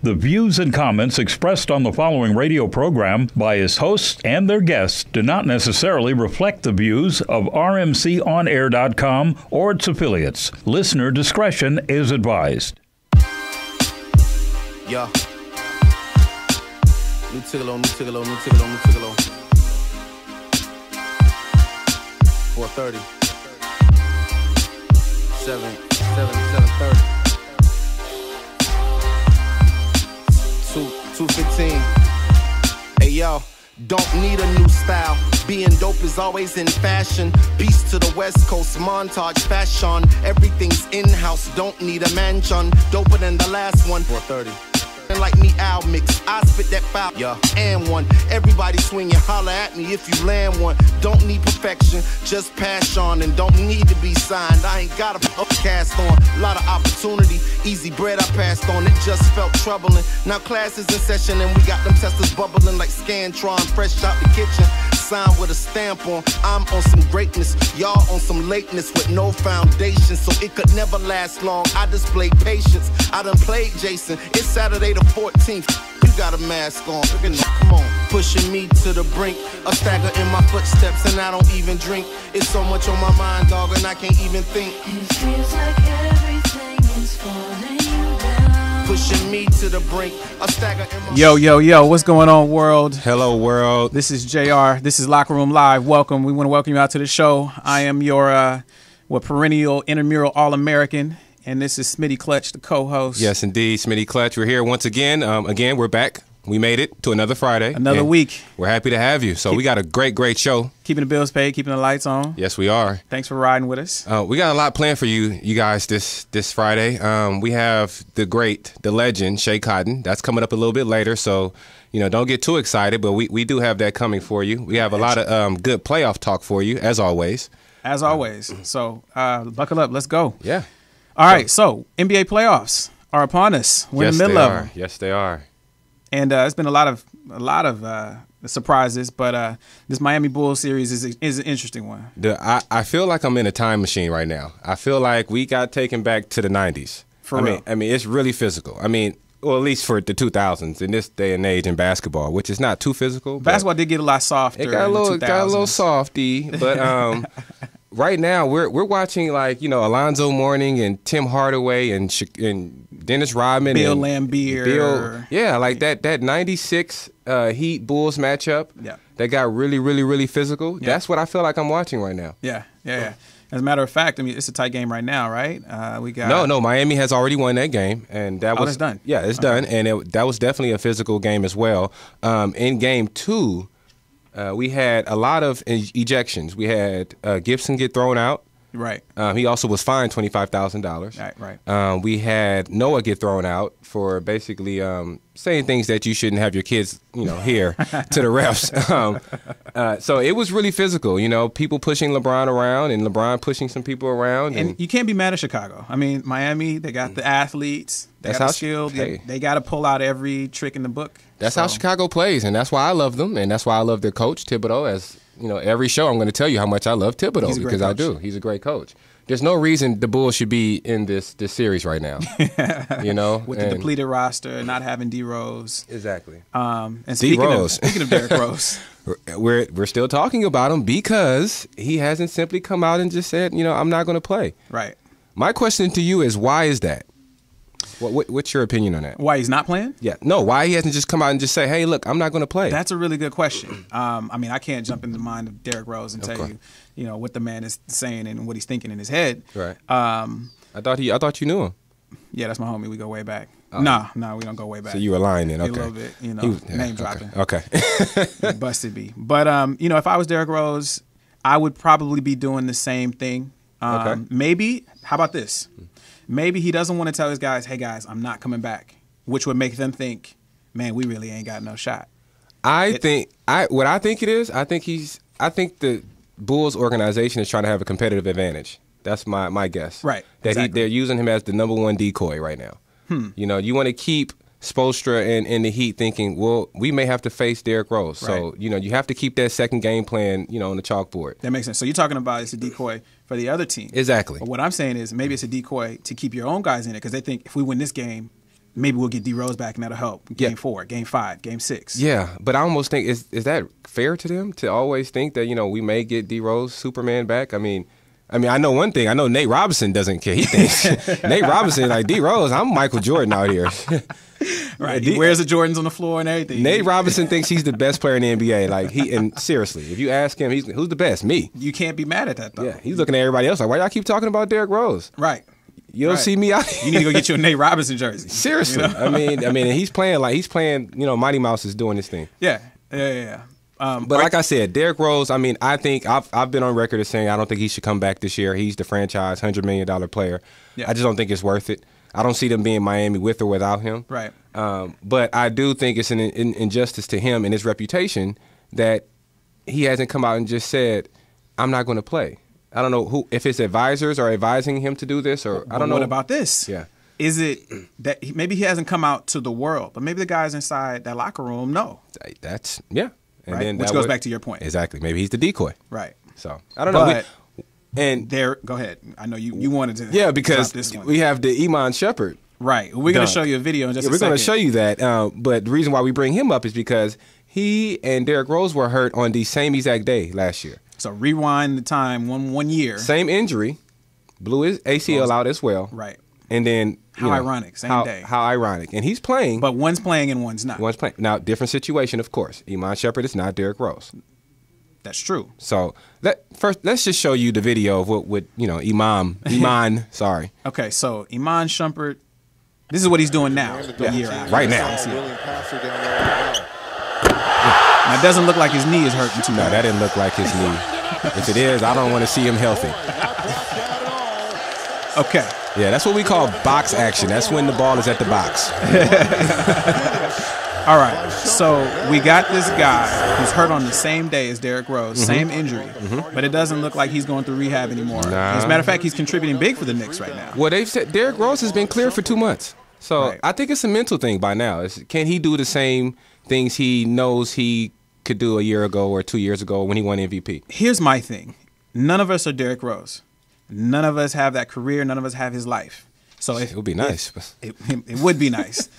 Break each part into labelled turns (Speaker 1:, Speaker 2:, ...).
Speaker 1: The views and comments expressed on the following radio program by its hosts and their guests do not necessarily reflect the views of rmconair.com or its affiliates. Listener discretion is advised.
Speaker 2: Yeah. New Tigolo, new Tigolo, new Tigolo, new Tigolo. 4:30. 7:30. 2:15. Hey yo, don't need a new style. Being dope is always in fashion. Beast to the West Coast, montage fashion. Everything's in-house, don't need a mansion. Doper than the last one. 4:30. Like me, Al mix. I spit that foul, yeah, and one. Everybody swing and holler at me if you land one. Don't need perfection, just pass on, and don't need to be signed. I ain't got a cast on. Lot of opportunity, easy bread I passed on. It just felt troubling. Now class is in session and we got them testers bubbling like Scantron, fresh out the kitchen. Signed with a stamp on. I'm on some greatness, y'all on some lateness with no foundation, so it could never last long. I displayed patience. I done played Jason. It's Saturday the 14th. You got a mask on. Come on. Pushing me to the brink. A stagger in my footsteps and I don't even drink. It's so much on my mind, dog, and I can't even think.
Speaker 3: It feels like everything is falling down.
Speaker 2: Pushing me to the brink. A stagger in my
Speaker 4: Yo, what's going on, world?
Speaker 5: Hello, world.
Speaker 4: This is JR. This is Locker Room Live. Welcome. We want to welcome you out to the show. I am your perennial intramural All-American, and this is Smitty Clutch, the co-host.
Speaker 5: Yes, indeed, Smitty Clutch. We're here once again. We're back. We made it to another Friday.
Speaker 4: Another week.
Speaker 5: We're happy to have you. So we got a great show.
Speaker 4: Keeping the bills paid, keeping the lights on.
Speaker 5: Yes, we are.
Speaker 4: Thanks for riding with us.
Speaker 5: We got a lot planned for you guys this Friday. We have the legend, Shea Cotton. That's coming up a little bit later, so don't get too excited, but we do have that coming for you. We have a lot of good playoff talk for you, as always.
Speaker 4: As always. So buckle up. Let's go.
Speaker 5: Yeah.
Speaker 4: All right, so NBA playoffs are upon us. We're in the middle of them.
Speaker 5: Yes, they are.
Speaker 4: And it's been a lot of surprises, but this Miami Bulls series is an interesting one.
Speaker 5: I feel like I'm in a time machine right now. I feel like we got taken back to the 90s.
Speaker 4: For real.
Speaker 5: I mean, it's really physical. I mean, well, at least for the 2000s in this day and age in basketball, which is not too physical.
Speaker 4: Basketball did get a lot softer.
Speaker 5: It got a little softy, but right now we're watching Alonzo Mourning and Tim Hardaway and Dennis Rodman,
Speaker 4: Bill
Speaker 5: and
Speaker 4: Laimbeer.
Speaker 5: That 96 Heat Bulls matchup.
Speaker 4: Yeah.
Speaker 5: That got really physical.
Speaker 4: Yeah.
Speaker 5: That's what I feel like I'm watching right now.
Speaker 4: Yeah. As a matter of fact, I mean, it's a tight game right now, right? We got
Speaker 5: no. Miami has already won that game, and
Speaker 4: that's done.
Speaker 5: Yeah, it's done, and that was definitely a physical game as well. In game 2. We had a lot of ejections. We had Gibson get thrown out.
Speaker 4: Right.
Speaker 5: He also was fined $25,000.
Speaker 4: Right.
Speaker 5: We had Noah get thrown out for basically saying things that you shouldn't have your kids, hear to the refs. So it was really physical. People pushing LeBron around and LeBron pushing some people around.
Speaker 4: And you can't be mad at Chicago. I mean, Miami, they got the athletes. They got the skill. They got to pull out every trick in the book.
Speaker 5: That's how Chicago plays, and that's why I love them, and that's why I love their coach, Thibodeau. As every show I'm going to tell you how much I love Thibodeau because I do. He's a great coach. There's no reason the Bulls should be in this series right now.
Speaker 4: With the depleted roster, not having D Rose.
Speaker 5: Exactly.
Speaker 4: And speaking of Derrick Rose,
Speaker 5: we're still talking about him because he hasn't simply come out and just said, I'm not going to play.
Speaker 4: Right.
Speaker 5: My question to you is, why is that? What's your opinion on that?
Speaker 4: Why he's not playing?
Speaker 5: Yeah. No, why he hasn't just come out and just say, hey, look, I'm not going to play.
Speaker 4: That's a really good question. I mean, I can't jump in the mind of Derrick Rose and tell you, what the man is saying and what he's thinking in his head.
Speaker 5: Right. I thought you knew him.
Speaker 4: Yeah, that's my homie. We go way back. No, we don't go way back.
Speaker 5: So you were lying then, okay.
Speaker 4: A little bit, name dropping.
Speaker 5: Okay.
Speaker 4: Busted me. But, if I was Derrick Rose, I would probably be doing the same thing. Maybe, how about this? Maybe he doesn't want to tell his guys, hey, guys, I'm not coming back, which would make them think, man, we really ain't got no shot.
Speaker 5: I think the Bulls organization is trying to have a competitive advantage. That's my guess.
Speaker 4: Right.
Speaker 5: That they're using him as the number one decoy right now. You want to keep Spoelstra and the Heat thinking, well, we may have to face Derrick Rose.
Speaker 4: Right.
Speaker 5: So, you have to keep that second game plan, on the chalkboard.
Speaker 4: That makes sense. So you're talking about it's a decoy for the other team.
Speaker 5: Exactly.
Speaker 4: But what I'm saying is maybe it's a decoy to keep your own guys in it because they think if we win this game, maybe we'll get D Rose back and that'll help. Game 4, Game 5, Game 6.
Speaker 5: Yeah, but I almost think is that fair to them to always think that we may get D Rose Superman back? I mean, I know one thing. I know Nate Robinson doesn't care. He thinks Nate Robinson like D Rose. I'm Michael Jordan out here.
Speaker 4: Right. He wears the Jordans on the floor and everything.
Speaker 5: Nate Robinson thinks he's the best player in the NBA. Like and seriously, if you ask him, who's the best? Me.
Speaker 4: You can't be mad at that though.
Speaker 5: Yeah, he's looking at everybody else like, why y'all keep talking about Derrick Rose?
Speaker 4: Right.
Speaker 5: You don't see me out.
Speaker 4: You need to go get you a Nate Robinson jersey.
Speaker 5: Seriously, I mean, he's playing. Mighty Mouse is doing this thing.
Speaker 4: Yeah.
Speaker 5: But like I said, Derrick Rose. I mean, I think I've been on record as saying I don't think he should come back this year. He's the franchise $100 million player.
Speaker 4: Yeah.
Speaker 5: I just don't think it's worth it. I don't see them being Miami with or without him.
Speaker 4: Right.
Speaker 5: But I do think it's an injustice to him and his reputation that he hasn't come out and just said, "I'm not going to play." I don't know if his advisors are advising him to do this, or I don't know.
Speaker 4: What about this?
Speaker 5: Yeah.
Speaker 4: Is it that maybe he hasn't come out to the world, but maybe the guys inside that locker room know?
Speaker 5: That's yeah. And
Speaker 4: right?
Speaker 5: then
Speaker 4: Which goes back to your point.
Speaker 5: Exactly. Maybe he's the decoy.
Speaker 4: Right.
Speaker 5: So I don't know.
Speaker 4: But go ahead. I know you wanted to.
Speaker 5: Yeah, because
Speaker 4: this one.
Speaker 5: we have the Iman Shumpert.
Speaker 4: Right. We're going to show you a video in just a second.
Speaker 5: We're going to show you that. But the reason why we bring him up is because he and Derrick Rose were hurt on the same exact day last year.
Speaker 4: So rewind the time one year.
Speaker 5: Same injury, blew his ACL out as well.
Speaker 4: Right.
Speaker 5: And then
Speaker 4: how ironic, same day.
Speaker 5: How ironic. And he's playing.
Speaker 4: But one's playing and one's not.
Speaker 5: One's playing. Now, different situation, of course. Iman Shumpert is not Derrick Rose.
Speaker 4: That's true.
Speaker 5: So let's just show you the video of what Iman, sorry.
Speaker 4: Okay, so Iman Shumpert, this is what he's doing now. The year after.
Speaker 5: Right now.
Speaker 4: Now, it doesn't look like his knee is hurting too much.
Speaker 5: No, that didn't look like his knee. If it is, I don't want to see him healthy.
Speaker 4: Okay.
Speaker 5: Yeah, that's what we call box action. That's when the ball is at the box.
Speaker 4: All right. So we got this guy who's hurt on the same day as Derrick Rose, same injury, but it doesn't look like he's going through rehab anymore.
Speaker 5: Nah.
Speaker 4: As a matter of fact, he's contributing big for the Knicks right now.
Speaker 5: Well, they've said Derrick Rose has been clear for 2 months. So
Speaker 4: Right.
Speaker 5: I think it's a mental thing by now. Can he do the same things he knows he could do a year ago or 2 years ago when he won MVP?
Speaker 4: Here's my thing. None of us are Derrick Rose. None of us have that career. None of us have his life. So
Speaker 5: It would be nice.
Speaker 4: It would be nice.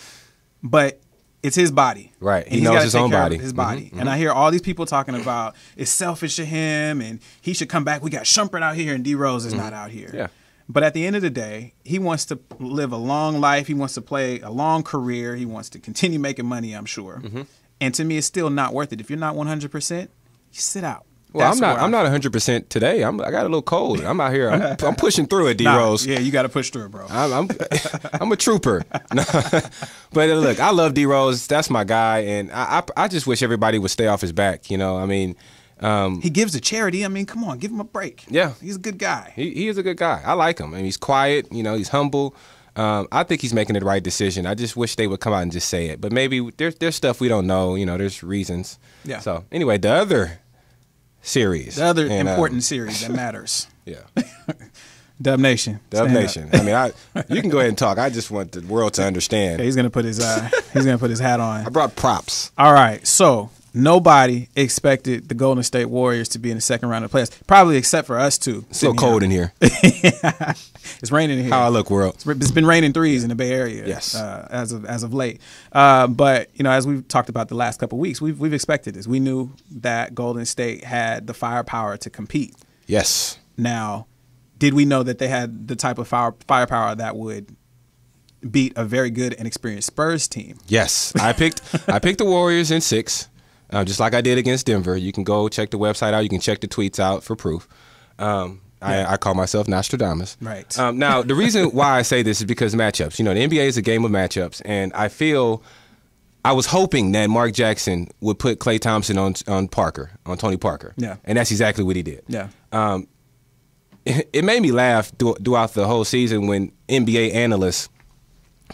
Speaker 4: But it's his body.
Speaker 5: Right.
Speaker 4: And
Speaker 5: He
Speaker 4: he's
Speaker 5: knows
Speaker 4: gotta
Speaker 5: his
Speaker 4: take
Speaker 5: own
Speaker 4: care of
Speaker 5: body.
Speaker 4: His body. And I hear all these people talking about it's selfish of him and he should come back. We got Shumpert out here and D Rose is not out here.
Speaker 5: Yeah.
Speaker 4: But at the end of the day, he wants to live a long life. He wants to play a long career. He wants to continue making money, I'm sure. And to me, it's still not worth it. If you're not 100%, you sit out.
Speaker 5: Well,
Speaker 4: That's
Speaker 5: I'm not 100% today. I got a little cold. I'm out here. I'm pushing through it, D Rose.
Speaker 4: Yeah, you got to push through it, bro.
Speaker 5: I'm a trooper. But look, I love D Rose. That's my guy, and I just wish everybody would stay off his back. I mean,
Speaker 4: He gives to charity. I mean, come on, give him a break.
Speaker 5: Yeah.
Speaker 4: He's a good guy.
Speaker 5: he is a good guy. I like him. I mean, he's quiet. He's humble. I think he's making the right decision. I just wish they would come out and just say it. But maybe there's stuff we don't know. There's reasons.
Speaker 4: Yeah.
Speaker 5: So anyway, the other series,
Speaker 4: The other important series that matters.
Speaker 5: yeah.
Speaker 4: Dub Nation.
Speaker 5: Dub
Speaker 4: Stand
Speaker 5: Nation.
Speaker 4: up.
Speaker 5: I mean, you can go ahead and talk. I just want the world to understand.
Speaker 4: Okay, he's gonna put his hat on.
Speaker 5: I brought props.
Speaker 4: All right, so nobody expected the Golden State Warriors to be in the second round of the playoffs, probably except for us two.
Speaker 5: It's a little cold in here.
Speaker 4: It's raining in here.
Speaker 5: How I look, world.
Speaker 4: It's been raining threes in the Bay Area.
Speaker 5: Yes.
Speaker 4: As of late. But as we've talked about the last couple of weeks, we've expected this. We knew that Golden State had the firepower to compete.
Speaker 5: Yes.
Speaker 4: Now, did we know that they had the type of firepower that would beat a very good and experienced Spurs team?
Speaker 5: Yes. I picked the Warriors in 6, just like I did against Denver. You can go check the website out. You can check the tweets out for proof. I call myself Nostradamus.
Speaker 4: Right.
Speaker 5: Now, the reason why I say this is because matchups. The NBA is a game of matchups, and I was hoping that Mark Jackson would put Klay Thompson on Tony Parker.
Speaker 4: Yeah.
Speaker 5: And that's exactly what he did.
Speaker 4: Yeah.
Speaker 5: It made me laugh throughout the whole season when NBA analysts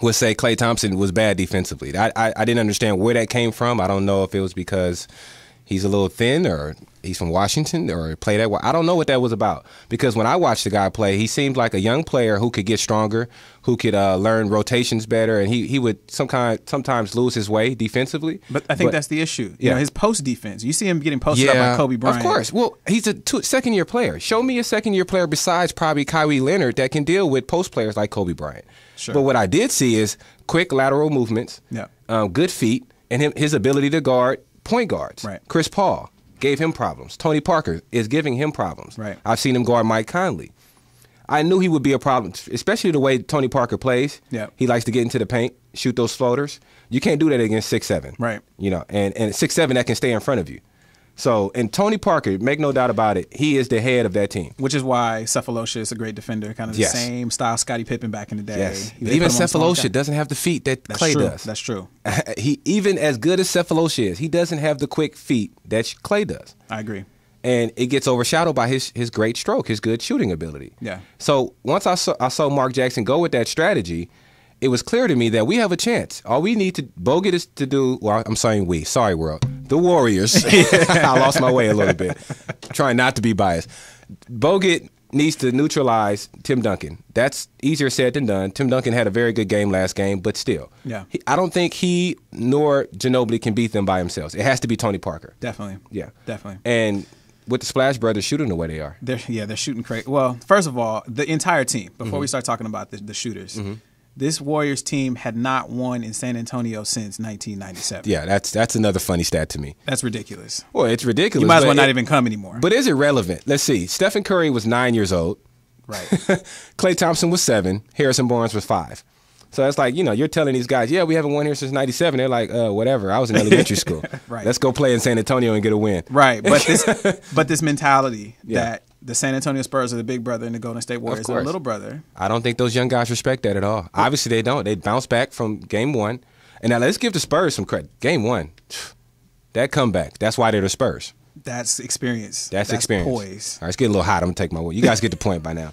Speaker 5: would say Klay Thompson was bad defensively. I didn't understand where that came from. I don't know if it was because he's a little thin or he's from Washington or played that way. I don't know what that was about, because when I watched the guy play, he seemed like a young player who could get stronger, who could learn rotations better, and he would sometimes lose his way defensively.
Speaker 4: But I think that's the issue.
Speaker 5: Yeah.
Speaker 4: His post defense. You see him getting posted up by Kobe Bryant.
Speaker 5: Of course. Well, he's a second-year player. Show me a second-year player besides probably Kawhi Leonard that can deal with post players like Kobe Bryant.
Speaker 4: Sure.
Speaker 5: But what I did see is quick lateral movements, good feet, and his ability to guard point guards.
Speaker 4: Right.
Speaker 5: Chris Paul gave him problems. Tony Parker is giving him problems.
Speaker 4: Right.
Speaker 5: I've seen him guard Mike Conley. I knew he would be a problem, especially the way Tony Parker plays.
Speaker 4: Yeah.
Speaker 5: He likes to get into the paint, shoot those floaters. You can't do that against 6'7".
Speaker 4: Right.
Speaker 5: You know, and 6'7" that can stay in front of you. So, and Tony Parker, make no doubt about it, he is the head of that team.
Speaker 4: Which is why Cephalosha is a great defender, kind of the same style Scottie Pippen back in the day.
Speaker 5: Yes.
Speaker 4: They
Speaker 5: Even
Speaker 4: put him on the
Speaker 5: Cephalosha
Speaker 4: small
Speaker 5: doesn't have the feet that
Speaker 4: That's
Speaker 5: Clay
Speaker 4: true.
Speaker 5: does.
Speaker 4: That's true.
Speaker 5: He even as good as Cephalosha is, he doesn't have the quick feet that Clay does.
Speaker 4: I agree.
Speaker 5: And it gets overshadowed by his great stroke, his good shooting ability.
Speaker 4: Yeah.
Speaker 5: So once I saw Mark Jackson go with that strategy, it was clear to me that we have a chance. All we need to Bogut is to do. Well, I'm saying we. Sorry, world. The Warriors. I lost my way a little bit. Trying not to be biased. Bogut needs to neutralize Tim Duncan. That's easier said than done. Tim Duncan had a very good game last game, but still.
Speaker 4: Yeah.
Speaker 5: I don't think he nor Ginobili can beat them by themselves. It has to be Tony Parker.
Speaker 4: Definitely.
Speaker 5: Yeah.
Speaker 4: Definitely.
Speaker 5: And with the Splash Brothers shooting the way they are.
Speaker 4: They're shooting crazy. Well, first of all, the entire team, before we start talking about the shooters, this Warriors team had not won in San Antonio since 1997.
Speaker 5: Yeah, that's another funny stat to me.
Speaker 4: That's ridiculous.
Speaker 5: Well, it's ridiculous.
Speaker 4: You might as well not even come anymore.
Speaker 5: But is it relevant? Let's see. Stephen Curry was 9 years old.
Speaker 4: Right.
Speaker 5: Klay Thompson was 7. Harrison Barnes was 5. So it's like, you're telling these guys, yeah, we haven't won here since 97. They're like, whatever. I was in elementary school.
Speaker 4: Right.
Speaker 5: Let's go play in San Antonio and get a win.
Speaker 4: Right. But this mentality that the San Antonio Spurs are the big brother and the Golden State Warriors are the little brother.
Speaker 5: I don't think those young guys respect that at all. Obviously, they don't. They bounce back from game one. And now let's give the Spurs some credit. Game one, that comeback, that's why they're the Spurs.
Speaker 4: That's experience.
Speaker 5: That's experience.
Speaker 4: Poise.
Speaker 5: All right, it's getting a little hot. I'm going to take my word. You guys get the point by now.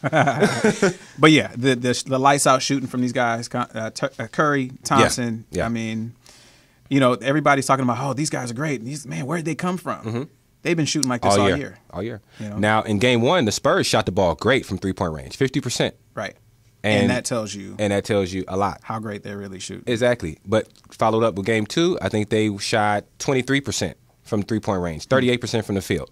Speaker 4: But yeah, the lights out shooting from these guys, Curry, Thompson.
Speaker 5: Yeah.
Speaker 4: I mean, everybody's talking about, oh, these guys are great. Where did they come from? They've been shooting like this all year.
Speaker 5: All year. Now, in game one, the Spurs shot the ball great from three-point range, 50%.
Speaker 4: Right. And that tells you.
Speaker 5: And that tells you a lot.
Speaker 4: How great they really shoot.
Speaker 5: Exactly. But followed up with game two, I think they shot 23% from three-point range, 38% from the field.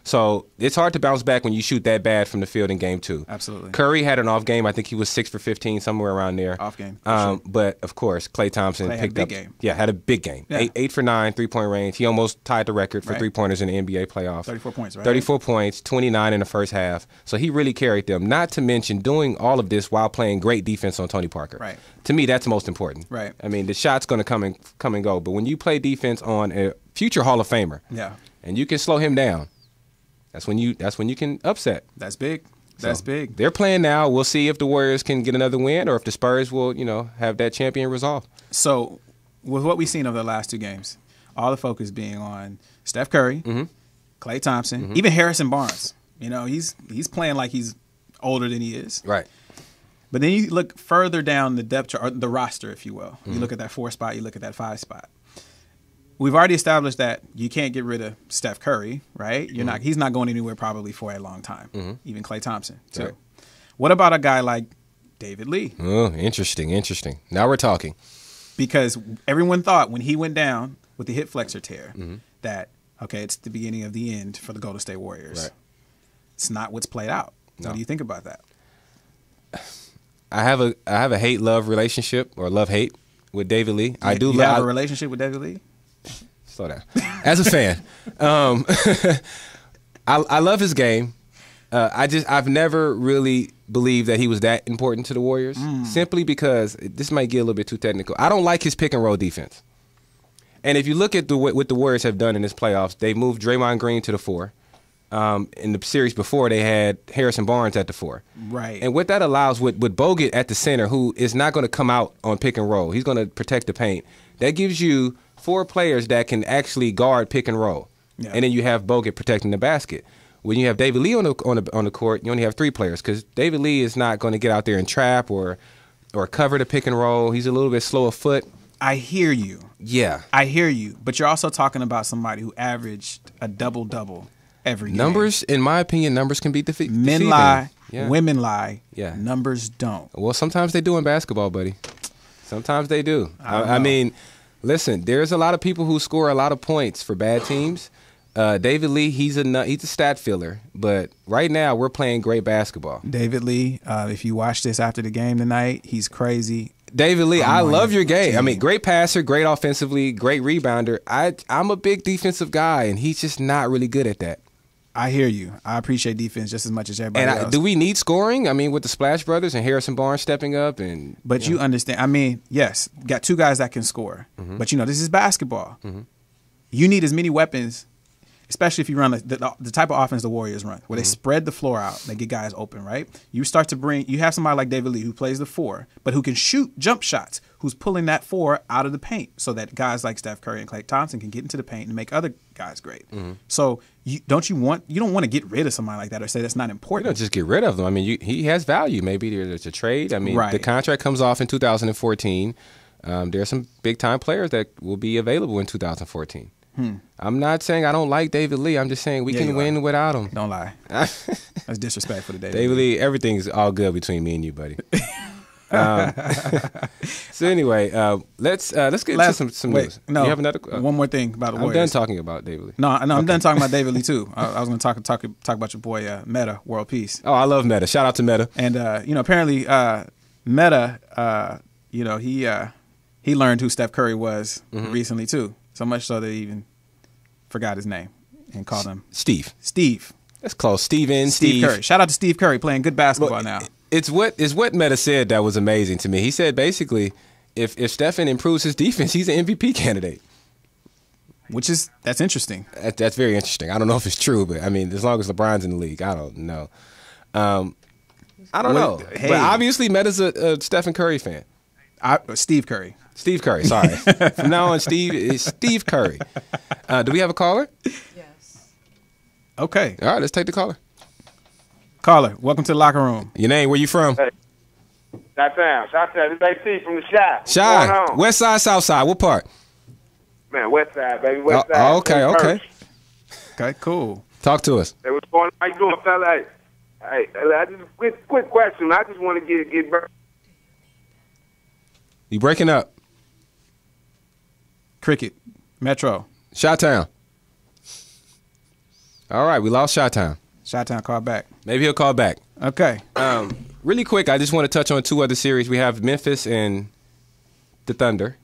Speaker 5: So it's hard to bounce back when you shoot that bad from the field in game two.
Speaker 4: Absolutely.
Speaker 5: Curry had an off game. I think he was 6 for 15, somewhere around there.
Speaker 4: Off game. Sure.
Speaker 5: But, of course, Klay Thompson picked up.
Speaker 4: Game.
Speaker 5: Yeah, had a big game.
Speaker 4: Yeah.
Speaker 5: 8 for 9, three-point range. He almost tied the record for three-pointers in the NBA playoffs.
Speaker 4: 34 points, right?
Speaker 5: 34 points, 29 in the first half. So he really carried them, not to mention doing all of this while playing great defense on Tony Parker.
Speaker 4: Right.
Speaker 5: To me, that's most important.
Speaker 4: Right.
Speaker 5: I mean, the shot's going to come and go. But when you play defense on a future Hall of Famer, and you can slow him down, that's when you can upset.
Speaker 4: That's big. That's big.
Speaker 5: They're playing now. We'll see if the Warriors can get another win or if the Spurs will, have that champion resolve.
Speaker 4: So, with what we've seen over the last two games, all the focus being on Steph Curry, Klay Thompson, even Harrison Barnes. He's playing like he's older than he is.
Speaker 5: Right.
Speaker 4: But then you look further down the depth chart, or the roster, if you will. You look at that 4 spot, you look at that 5 spot. We've already established that you can't get rid of Steph Curry, right? He's not going anywhere probably for a long time. Even Klay Thompson, too.
Speaker 5: Right.
Speaker 4: What about a guy like David Lee?
Speaker 5: Oh, interesting. Now we're talking.
Speaker 4: Because everyone thought when he went down with the hip flexor tear that, okay, it's the beginning of the end for the Golden State Warriors.
Speaker 5: Right.
Speaker 4: It's not what's played out.
Speaker 5: No.
Speaker 4: What do you think about that?
Speaker 5: I have a hate-love relationship or love-hate with David Lee.
Speaker 4: You have a relationship with David Lee?
Speaker 5: Slow down. As a fan, I love his game. I've never really believed that he was that important to the Warriors, simply because this might get a little bit too technical. I don't like his pick and roll defense. And if you look at what the Warriors have done in this playoffs, they moved Draymond Green to the 4. In the series before, they had Harrison Barnes at the 4.
Speaker 4: Right.
Speaker 5: And what that allows with Bogut at the center, who is not going to come out on pick and roll, he's going to protect the paint. That gives you 4 players that can actually guard pick and roll. Yeah. And then you have Bogut protecting the basket. When you have David Lee on the court, you only have 3 players because David Lee is not going to get out there and trap or cover the pick and roll. He's a little bit slow of foot.
Speaker 4: I hear you.
Speaker 5: Yeah.
Speaker 4: I hear you. But you're also talking about somebody who averaged a double-double every game.
Speaker 5: Numbers, in my opinion, numbers can be deceiving.
Speaker 4: Men lie, women lie, numbers don't.
Speaker 5: Well, sometimes they do in basketball, buddy. Sometimes they do. I mean, listen, there's a lot of people who score a lot of points for bad teams. David Lee, he's a stat filler, but right now we're playing great basketball.
Speaker 4: David Lee, if you watch this after the game tonight, he's crazy.
Speaker 5: David Lee, I love your game. I mean, great passer, great offensively, great rebounder. I'm a big defensive guy, and he's just not really good at that.
Speaker 4: I hear you. I appreciate defense just as much as everybody else.
Speaker 5: Do we need scoring? I mean, with the Splash Brothers and Harrison Barnes stepping up,
Speaker 4: but you understand. I mean, yes, got two guys that can score, but this is basketball. You need as many weapons, especially if you run the type of offense the Warriors run, where they spread the floor out, they get guys open, right? You start to you have somebody like David Lee who plays the 4, but who can shoot jump shots, who's pulling that 4 out of the paint so that guys like Steph Curry and Klay Thompson can get into the paint and make other guys great. So you don't want to get rid of somebody like that or say that's not important.
Speaker 5: You don't just get rid of them. I mean, he has value. Maybe there's a trade. I mean,
Speaker 4: right.
Speaker 5: The contract comes off in 2014. There are some big-time players that will be available in 2014. I'm not saying I don't like David Lee. I'm just saying we can win without him.
Speaker 4: Don't lie. That's disrespectful to David
Speaker 5: Lee. Everything's all good between me and you, buddy. So anyway, let's get into some news.
Speaker 4: No,
Speaker 5: you have another
Speaker 4: one more thing about the Warriors.
Speaker 5: I'm done talking about David Lee.
Speaker 4: No, I'm done talking about David Lee too. I was going to talk about your boy Meta, World Peace.
Speaker 5: Oh, I love Meta. Shout out to Meta.
Speaker 4: And apparently Meta, he learned who Steph Curry was recently too. So much so that he even forgot his name and called him
Speaker 5: Steve. That's close. Steve
Speaker 4: Curry. Shout out to Steve Curry playing good basketball now.
Speaker 5: It's what Meta said that was amazing to me. He said basically, if Stephen improves his defense, he's an MVP candidate.
Speaker 4: That's interesting.
Speaker 5: That's very interesting. I don't know if it's true, but I mean, as long as LeBron's in the league, I don't know. I don't know.
Speaker 4: Hey.
Speaker 5: But obviously, Meta's a Stephen Curry fan.
Speaker 4: Steve Curry.
Speaker 5: Steve Curry, sorry. From now on, it's Steve Curry. Do we have a caller?
Speaker 3: Yes.
Speaker 4: Okay.
Speaker 5: All right, let's take the caller.
Speaker 4: Caller, welcome to the locker room.
Speaker 5: Your name, where you from?
Speaker 6: Hey. Shout out. This is AC from the Shea.
Speaker 5: Shea. West side, south side. What part?
Speaker 6: Man, west side, baby. West side.
Speaker 5: Okay.
Speaker 4: Okay, cool.
Speaker 5: Talk to us.
Speaker 6: Hey, what's going on? How you doing, fella? Hey, I just quick question. I just want to get
Speaker 5: You breaking up.
Speaker 4: Cricket. Metro.
Speaker 5: Chi-Town. All right, we lost Chi-Town.
Speaker 4: Chi-Town, call back.
Speaker 5: Maybe he'll call back.
Speaker 4: Okay.
Speaker 5: Really quick, I just want to touch on 2 other series. We have Memphis and the Thunder.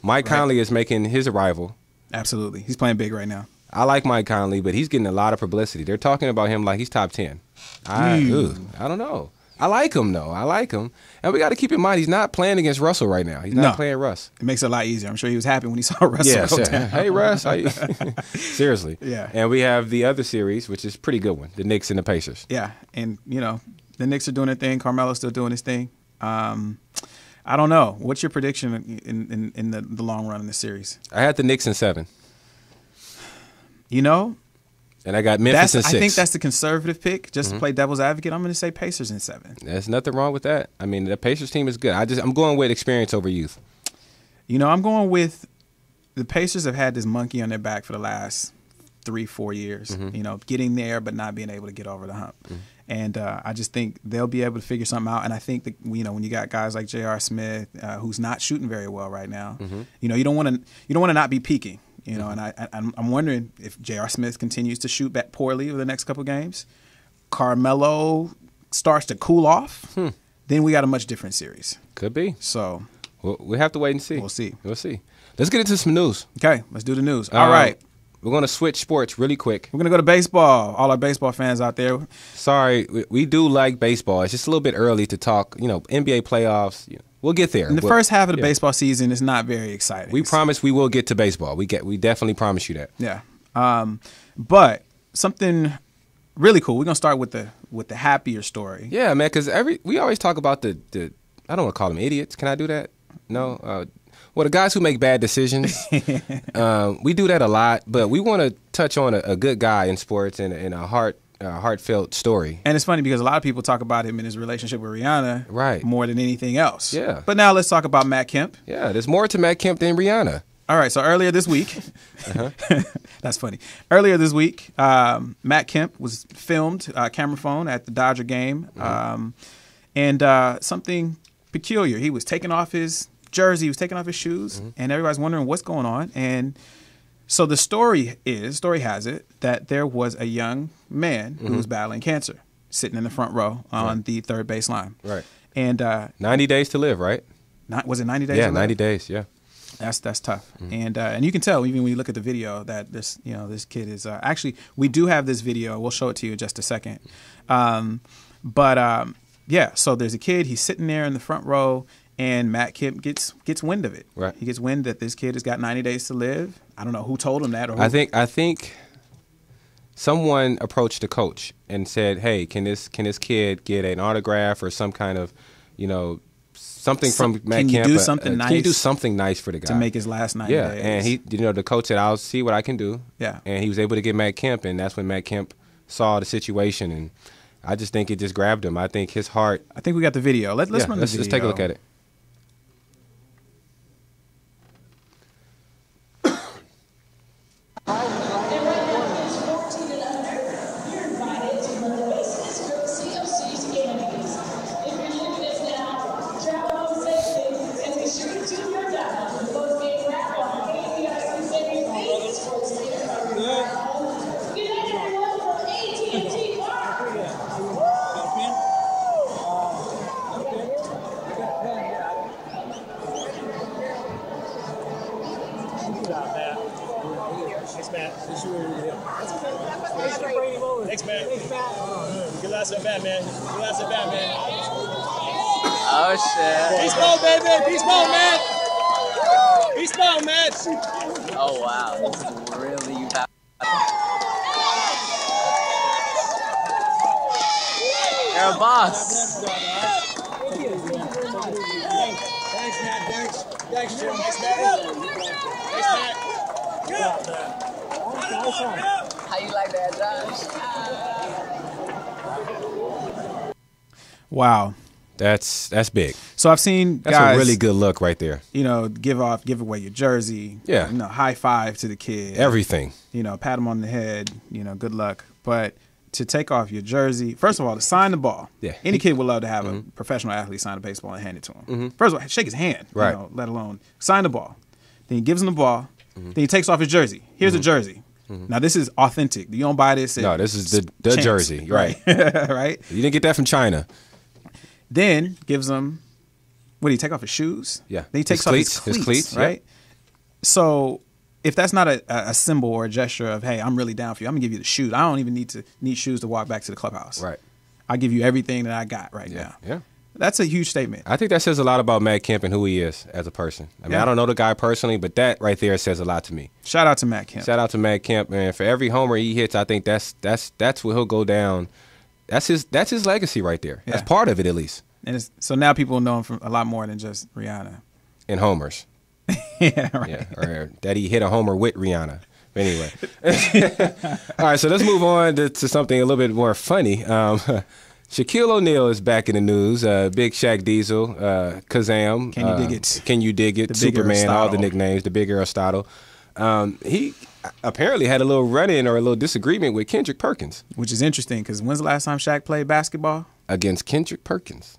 Speaker 5: Mike Conley is making his arrival.
Speaker 4: Absolutely. He's playing big right now.
Speaker 5: I like Mike Conley, but he's getting a lot of publicity. They're talking about him like he's top 10. I don't know. I like him, though. I like him. And we got to keep in mind, he's not playing against Russell right now. He's not playing Russ.
Speaker 4: It makes it a lot easier. I'm sure he was happy when he saw Russell go down.
Speaker 5: Hey, Russ. Seriously.
Speaker 4: Yeah.
Speaker 5: And we have the other series, which is a pretty good one, the Knicks and the Pacers.
Speaker 4: Yeah. And, the Knicks are doing their thing. Carmelo's still doing his thing. I don't know. What's your prediction in the long run in this series?
Speaker 5: I had the Knicks in 7. And I got Memphis in 6.
Speaker 4: I think that's the conservative pick. Just to play devil's advocate, I'm going to say Pacers in 7.
Speaker 5: There's nothing wrong with that. I mean, the Pacers team is good. I'm going with experience over youth.
Speaker 4: I'm going with the Pacers have had this monkey on their back for the last 3-4 years. Getting there but not being able to get over the hump. And I just think they'll be able to figure something out. And I think that when you got guys like J.R. Smith, who's not shooting very well right now, you don't want to not be peaking. And I'm wondering if J.R. Smith continues to shoot back poorly over the next couple games, Carmelo starts to cool off, then we got a much different series.
Speaker 5: Could be.
Speaker 4: So
Speaker 5: we have to wait and see.
Speaker 4: We'll see.
Speaker 5: Let's get into some news.
Speaker 4: Okay, let's do the news. All right.
Speaker 5: We're going to switch sports really quick.
Speaker 4: We're going to go to baseball. All our baseball fans out there.
Speaker 5: Sorry, we do like baseball. It's just a little bit early to talk, NBA playoffs. We'll get there.
Speaker 4: In the first half of the baseball season is not very exciting.
Speaker 5: We promise we will get to baseball. We definitely promise you that.
Speaker 4: Yeah. But something really cool. We're going to start with the happier story.
Speaker 5: Yeah, man, because we always talk about the I don't want to call them idiots. Can I do that? No? The guys who make bad decisions, we do that a lot, but we want to touch on a good guy in sports and a heartfelt story.
Speaker 4: And it's funny because a lot of people talk about him in his relationship with Rihanna more than anything else.
Speaker 5: Yeah.
Speaker 4: But now let's talk about Matt Kemp.
Speaker 5: Yeah, there's more to Matt Kemp than Rihanna.
Speaker 4: All right, so earlier this week, that's funny. Earlier this week, Matt Kemp was filmed, camera phone, at the Dodger game, and something peculiar. He was taking off his jersey, he was taking off his shoes, and everybody's wondering what's going on. And so the story has it that there was a young man who was battling cancer sitting in the front row on the third base line.
Speaker 5: Right.
Speaker 4: And
Speaker 5: 90 days to live, right?
Speaker 4: Was it 90 days?
Speaker 5: Yeah, 90 days. Yeah.
Speaker 4: That's tough, and you can tell even when you look at the video that this kid is actually, we do have this video. We'll show it to you in just a second, yeah. So there's a kid. He's sitting there in the front row, and Matt Kemp gets wind of it.
Speaker 5: Right.
Speaker 4: He gets wind that this kid has got 90 days to live. I don't know who told him that. Or who.
Speaker 5: I think someone approached the coach and said, "Hey, can this kid get an autograph or some kind of, something from Matt Kemp?
Speaker 4: Can you do something nice?
Speaker 5: Can you do something nice for the guy
Speaker 4: to make his last 90 days?"
Speaker 5: And he, the coach said, "I'll see what I can do."
Speaker 4: Yeah.
Speaker 5: And he was able to get Matt Kemp, and that's when Matt Kemp saw the situation, and I just think it just grabbed him. I think his heart.
Speaker 4: I think we got the video. Let's run the video.
Speaker 5: Let's take a look at it.
Speaker 7: Oh shit.
Speaker 8: Beast mode, baby! Beast mode, man! Beast mode, man!
Speaker 7: Oh wow, this is really bad. You're a boss.
Speaker 8: Thanks, Matt. Thanks, Jim. Thanks, Matt. Thanks, Matt.
Speaker 7: How you like that, Josh?
Speaker 4: Wow.
Speaker 5: That's big.
Speaker 4: So I've seen
Speaker 5: That's
Speaker 4: guys,
Speaker 5: a really good look right there.
Speaker 4: give away your jersey.
Speaker 5: Yeah.
Speaker 4: High five to the kid.
Speaker 5: Everything.
Speaker 4: Pat him on the head. Good luck. But to take off your jersey, first of all, to sign the ball.
Speaker 5: Yeah.
Speaker 4: Any kid would love to have a professional athlete sign a baseball and hand it to him. First of all, shake his hand.
Speaker 5: Right.
Speaker 4: Let alone sign the ball. Then he gives him the ball. Then he takes off his jersey. Here's a jersey. Now this is authentic. You don't buy this.
Speaker 5: No, this is the
Speaker 4: Champs.
Speaker 5: jersey. Right.
Speaker 4: Right.
Speaker 5: You didn't get that from China.
Speaker 4: Then gives him, what, he take off his shoes?
Speaker 5: Yeah.
Speaker 4: Then he takes
Speaker 5: His
Speaker 4: off
Speaker 5: cleats,
Speaker 4: his
Speaker 5: his
Speaker 4: cleats,
Speaker 5: cleats,
Speaker 4: right? So if that's not a symbol or a gesture of, hey, I'm really down for you, I'm going to give you the shoes. I don't even need shoes to walk back to the clubhouse.
Speaker 5: Right.
Speaker 4: I give you everything that I got right now.
Speaker 5: Yeah.
Speaker 4: That's a huge statement.
Speaker 5: I think that says a lot about Matt Kemp and who he is as a person. I mean, I don't know the guy personally, but that right there says a lot to me.
Speaker 4: Shout out to Matt Kemp.
Speaker 5: Shout out to Matt Kemp, man. For every homer he hits, I think that's where he'll go down. That's his legacy right there.
Speaker 4: Yeah.
Speaker 5: That's part of it, at least.
Speaker 4: And so now people know him from a lot more than just Rihanna.
Speaker 5: And homers.
Speaker 4: Yeah, right.
Speaker 5: Yeah, or that he hit a homer with Rihanna. But anyway. All right, so let's move on to something a little bit more funny. Shaquille O'Neal is back in the news. Big Shaq Diesel, Kazam.
Speaker 4: Can you dig it?
Speaker 5: Can you dig it?
Speaker 4: The Big
Speaker 5: Superman, all the
Speaker 4: Aristotle.
Speaker 5: nicknames, the Big Aristotle. He apparently had a little run-in or a little disagreement with Kendrick Perkins.
Speaker 4: Which is interesting because when's the last time Shaq played basketball?
Speaker 5: Against Kendrick Perkins.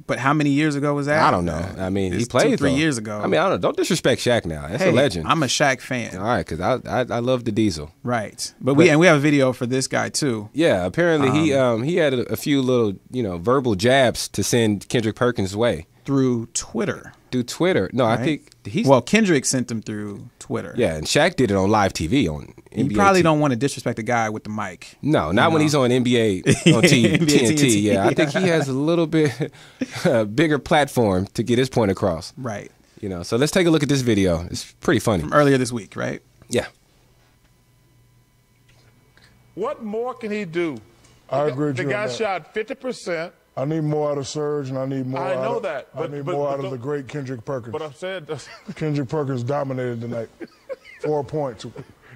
Speaker 4: But how many years ago was that?
Speaker 5: I don't know. I mean, he
Speaker 4: It's
Speaker 5: played
Speaker 4: 2-3
Speaker 5: though.
Speaker 4: years ago.
Speaker 5: I mean, I don't know. Don't disrespect Shaq now. That's
Speaker 4: Hey,
Speaker 5: a legend.
Speaker 4: I'm a Shaq fan.
Speaker 5: All right, because I love the Diesel.
Speaker 4: Right. But we have a video for this guy too.
Speaker 5: Yeah, apparently he had a few little verbal jabs to send Kendrick Perkins' way
Speaker 4: Through Twitter.
Speaker 5: through Twitter. No,
Speaker 4: Right?
Speaker 5: I think he's
Speaker 4: Kendrick sent him through Twitter.
Speaker 5: yeah, and Shaq did it on live TV on NBA.
Speaker 4: You probably
Speaker 5: TV.
Speaker 4: don't want to disrespect a guy with the mic.
Speaker 5: No, not when he's on NBA on
Speaker 4: NBA
Speaker 5: TNT. Yeah, I think he has a little bit bigger platform to get his point across.
Speaker 4: Right.
Speaker 5: So let's take a look at this video. It's pretty funny.
Speaker 4: From earlier this week, right?
Speaker 5: Yeah.
Speaker 9: What more can he do?
Speaker 10: I agree with
Speaker 9: The
Speaker 10: you on
Speaker 9: guy
Speaker 10: that.
Speaker 9: shot 50%.
Speaker 10: I need more out of Serge, and I need more.
Speaker 9: I know
Speaker 10: out
Speaker 9: that,
Speaker 10: I
Speaker 9: but-
Speaker 10: need
Speaker 9: but-
Speaker 10: more
Speaker 9: but
Speaker 10: out of
Speaker 9: don't-
Speaker 10: the great Kendrick Perkins.
Speaker 9: But I'm saying,
Speaker 10: Kendrick Perkins dominated tonight. 4 points.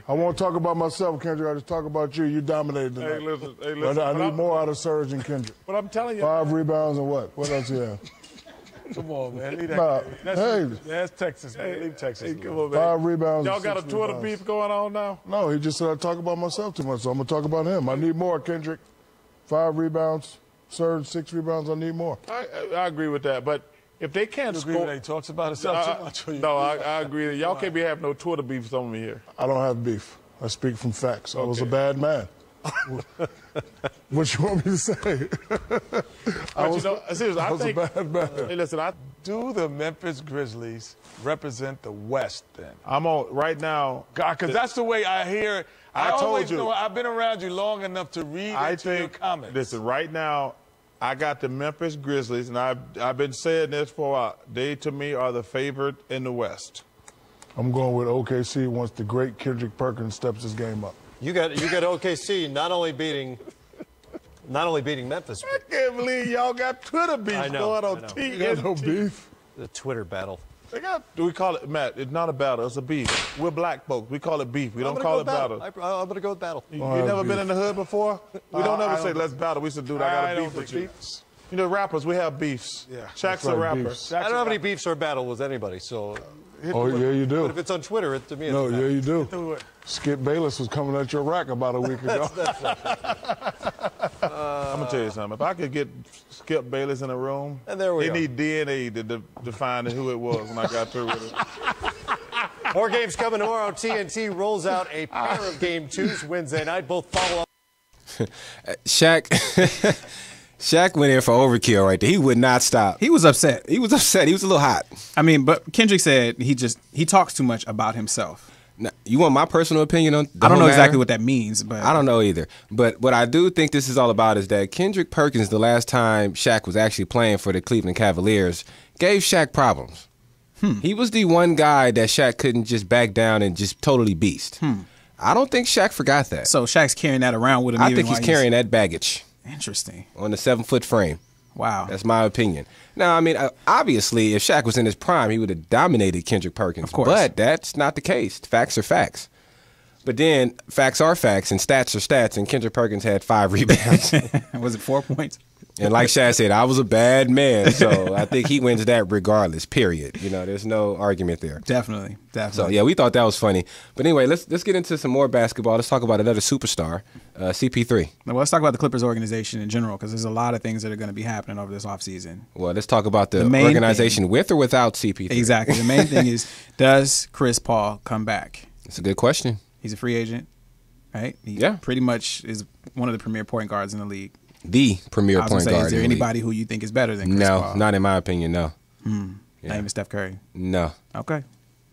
Speaker 10: I won't talk about myself, Kendrick. I just talk about you. You dominated tonight.
Speaker 9: hey, listen.
Speaker 10: But I
Speaker 9: but
Speaker 10: need
Speaker 9: I'm-
Speaker 10: more out of Serge and Kendrick.
Speaker 9: But I'm telling you,
Speaker 10: 5 rebounds and what? What else you have?
Speaker 9: come on, man. Leave that.
Speaker 10: Nah,
Speaker 9: That's,
Speaker 10: hey.
Speaker 9: that's Texas, man. Leave Texas. Hey, come on,
Speaker 10: 5 rebounds.
Speaker 9: Y'all
Speaker 10: and
Speaker 9: got a
Speaker 10: 6
Speaker 9: Twitter
Speaker 10: rebounds.
Speaker 9: beef going on now?
Speaker 10: No, he just said I talk about myself too much, so I'm gonna talk about him. I need more, Kendrick. 5 rebounds. Serge, 6 rebounds. I need more.
Speaker 9: I agree with that, but if they can't score,
Speaker 8: He talks about himself too much.
Speaker 9: no, I agree. That y'all can't be having no Twitter beefs on me here.
Speaker 10: I don't have beef. I speak from facts. I was a
Speaker 9: Okay.
Speaker 10: bad man. What you want me to say?
Speaker 9: But seriously,
Speaker 10: I
Speaker 9: I
Speaker 10: was
Speaker 9: think.
Speaker 10: a bad man.
Speaker 9: Hey, listen,
Speaker 11: Do the Memphis Grizzlies represent the West then?
Speaker 9: I'm on right now.
Speaker 11: God, because that's the way I hear it.
Speaker 9: I told
Speaker 11: always
Speaker 9: you.
Speaker 11: know I've been around you long enough to read into your comments.
Speaker 9: Listen, right now, I got the Memphis Grizzlies, and I've been saying this for a while. They, to me, are the favorite in the West.
Speaker 10: I'm going with OKC once the great Kendrick Perkins steps his game up.
Speaker 12: You got OKC not only beating Memphis.
Speaker 9: I can't believe y'all got Twitter beef going on TNT.
Speaker 10: You got no beef.
Speaker 12: The Twitter battle.
Speaker 9: We call it, Matt, it's not a battle, it's a beef. We're black folks. We call it beef. We don't call it battle.
Speaker 12: I'm going to go with battle.
Speaker 9: You never been in the hood before? We don't ever say, let's battle. We said, dude, I got a beef with you. You know, rappers, we have beefs. Yeah. Shaq's a rapper.
Speaker 12: I don't have any beefs or battle with anybody, so.
Speaker 10: Oh, yeah, you do.
Speaker 12: But if it's on Twitter, to me, it's
Speaker 10: no,
Speaker 12: a
Speaker 10: yeah, you do. Skip Bayless was coming at your rack about a week ago.
Speaker 9: I'm going to tell you something. If I could get Skip Bayless in a room,
Speaker 12: and there we
Speaker 9: they
Speaker 12: are.
Speaker 9: need DNA to define who it was when I got through with it.
Speaker 12: More games coming tomorrow. TNT rolls out a pair of Game 2s Wednesday night. Both follow up.
Speaker 5: Shaq went in for overkill right there. He would not stop.
Speaker 4: He was upset.
Speaker 5: He was upset. He was a little hot.
Speaker 4: I mean, but Kendrick said he talks too much about himself.
Speaker 5: Now, you want my personal opinion on the
Speaker 4: I don't know
Speaker 5: whole
Speaker 4: exactly
Speaker 5: matter?
Speaker 4: what that means, but
Speaker 5: I don't know either. But what I do think this is all about is that Kendrick Perkins, the last time Shaq was actually playing for the Cleveland Cavaliers, gave Shaq problems. He was the one guy that Shaq couldn't just back down and just totally beast. I don't think Shaq forgot that.
Speaker 4: So Shaq's carrying that around with him.
Speaker 5: I think he's carrying that baggage.
Speaker 4: Interesting.
Speaker 5: On the 7-foot frame.
Speaker 4: Wow.
Speaker 5: That's my opinion. Now, I mean, obviously, if Shaq was in his prime, he would have dominated Kendrick Perkins.
Speaker 4: Of course.
Speaker 5: But that's not the case. Facts are facts. But then, facts are facts, and stats are stats, and Kendrick Perkins had 5 rebounds.
Speaker 4: Was it 4 points?
Speaker 5: And like Shaq said, I was a bad man, so I think he wins that regardless, period. You know, there's no argument there.
Speaker 4: Definitely.
Speaker 5: So, yeah, we thought that was funny. But anyway, let's get into some more basketball. Let's talk about another superstar, CP3.
Speaker 4: Well, let's talk about the Clippers organization in general, because there's a lot of things that are going to be happening over this offseason.
Speaker 5: Well, let's talk about the organization with or without CP3.
Speaker 4: Exactly. The main thing is, does Chris Paul come back?
Speaker 5: It's a good question.
Speaker 4: He's a free agent, right? He
Speaker 5: Yeah.
Speaker 4: pretty much is one of the premier point guards in the league.
Speaker 5: The premier point guard.
Speaker 4: Is there anybody who you think is better than Chris Paul?
Speaker 5: No, not in my opinion, no.
Speaker 4: Not even Steph Curry?
Speaker 5: No.
Speaker 4: Okay.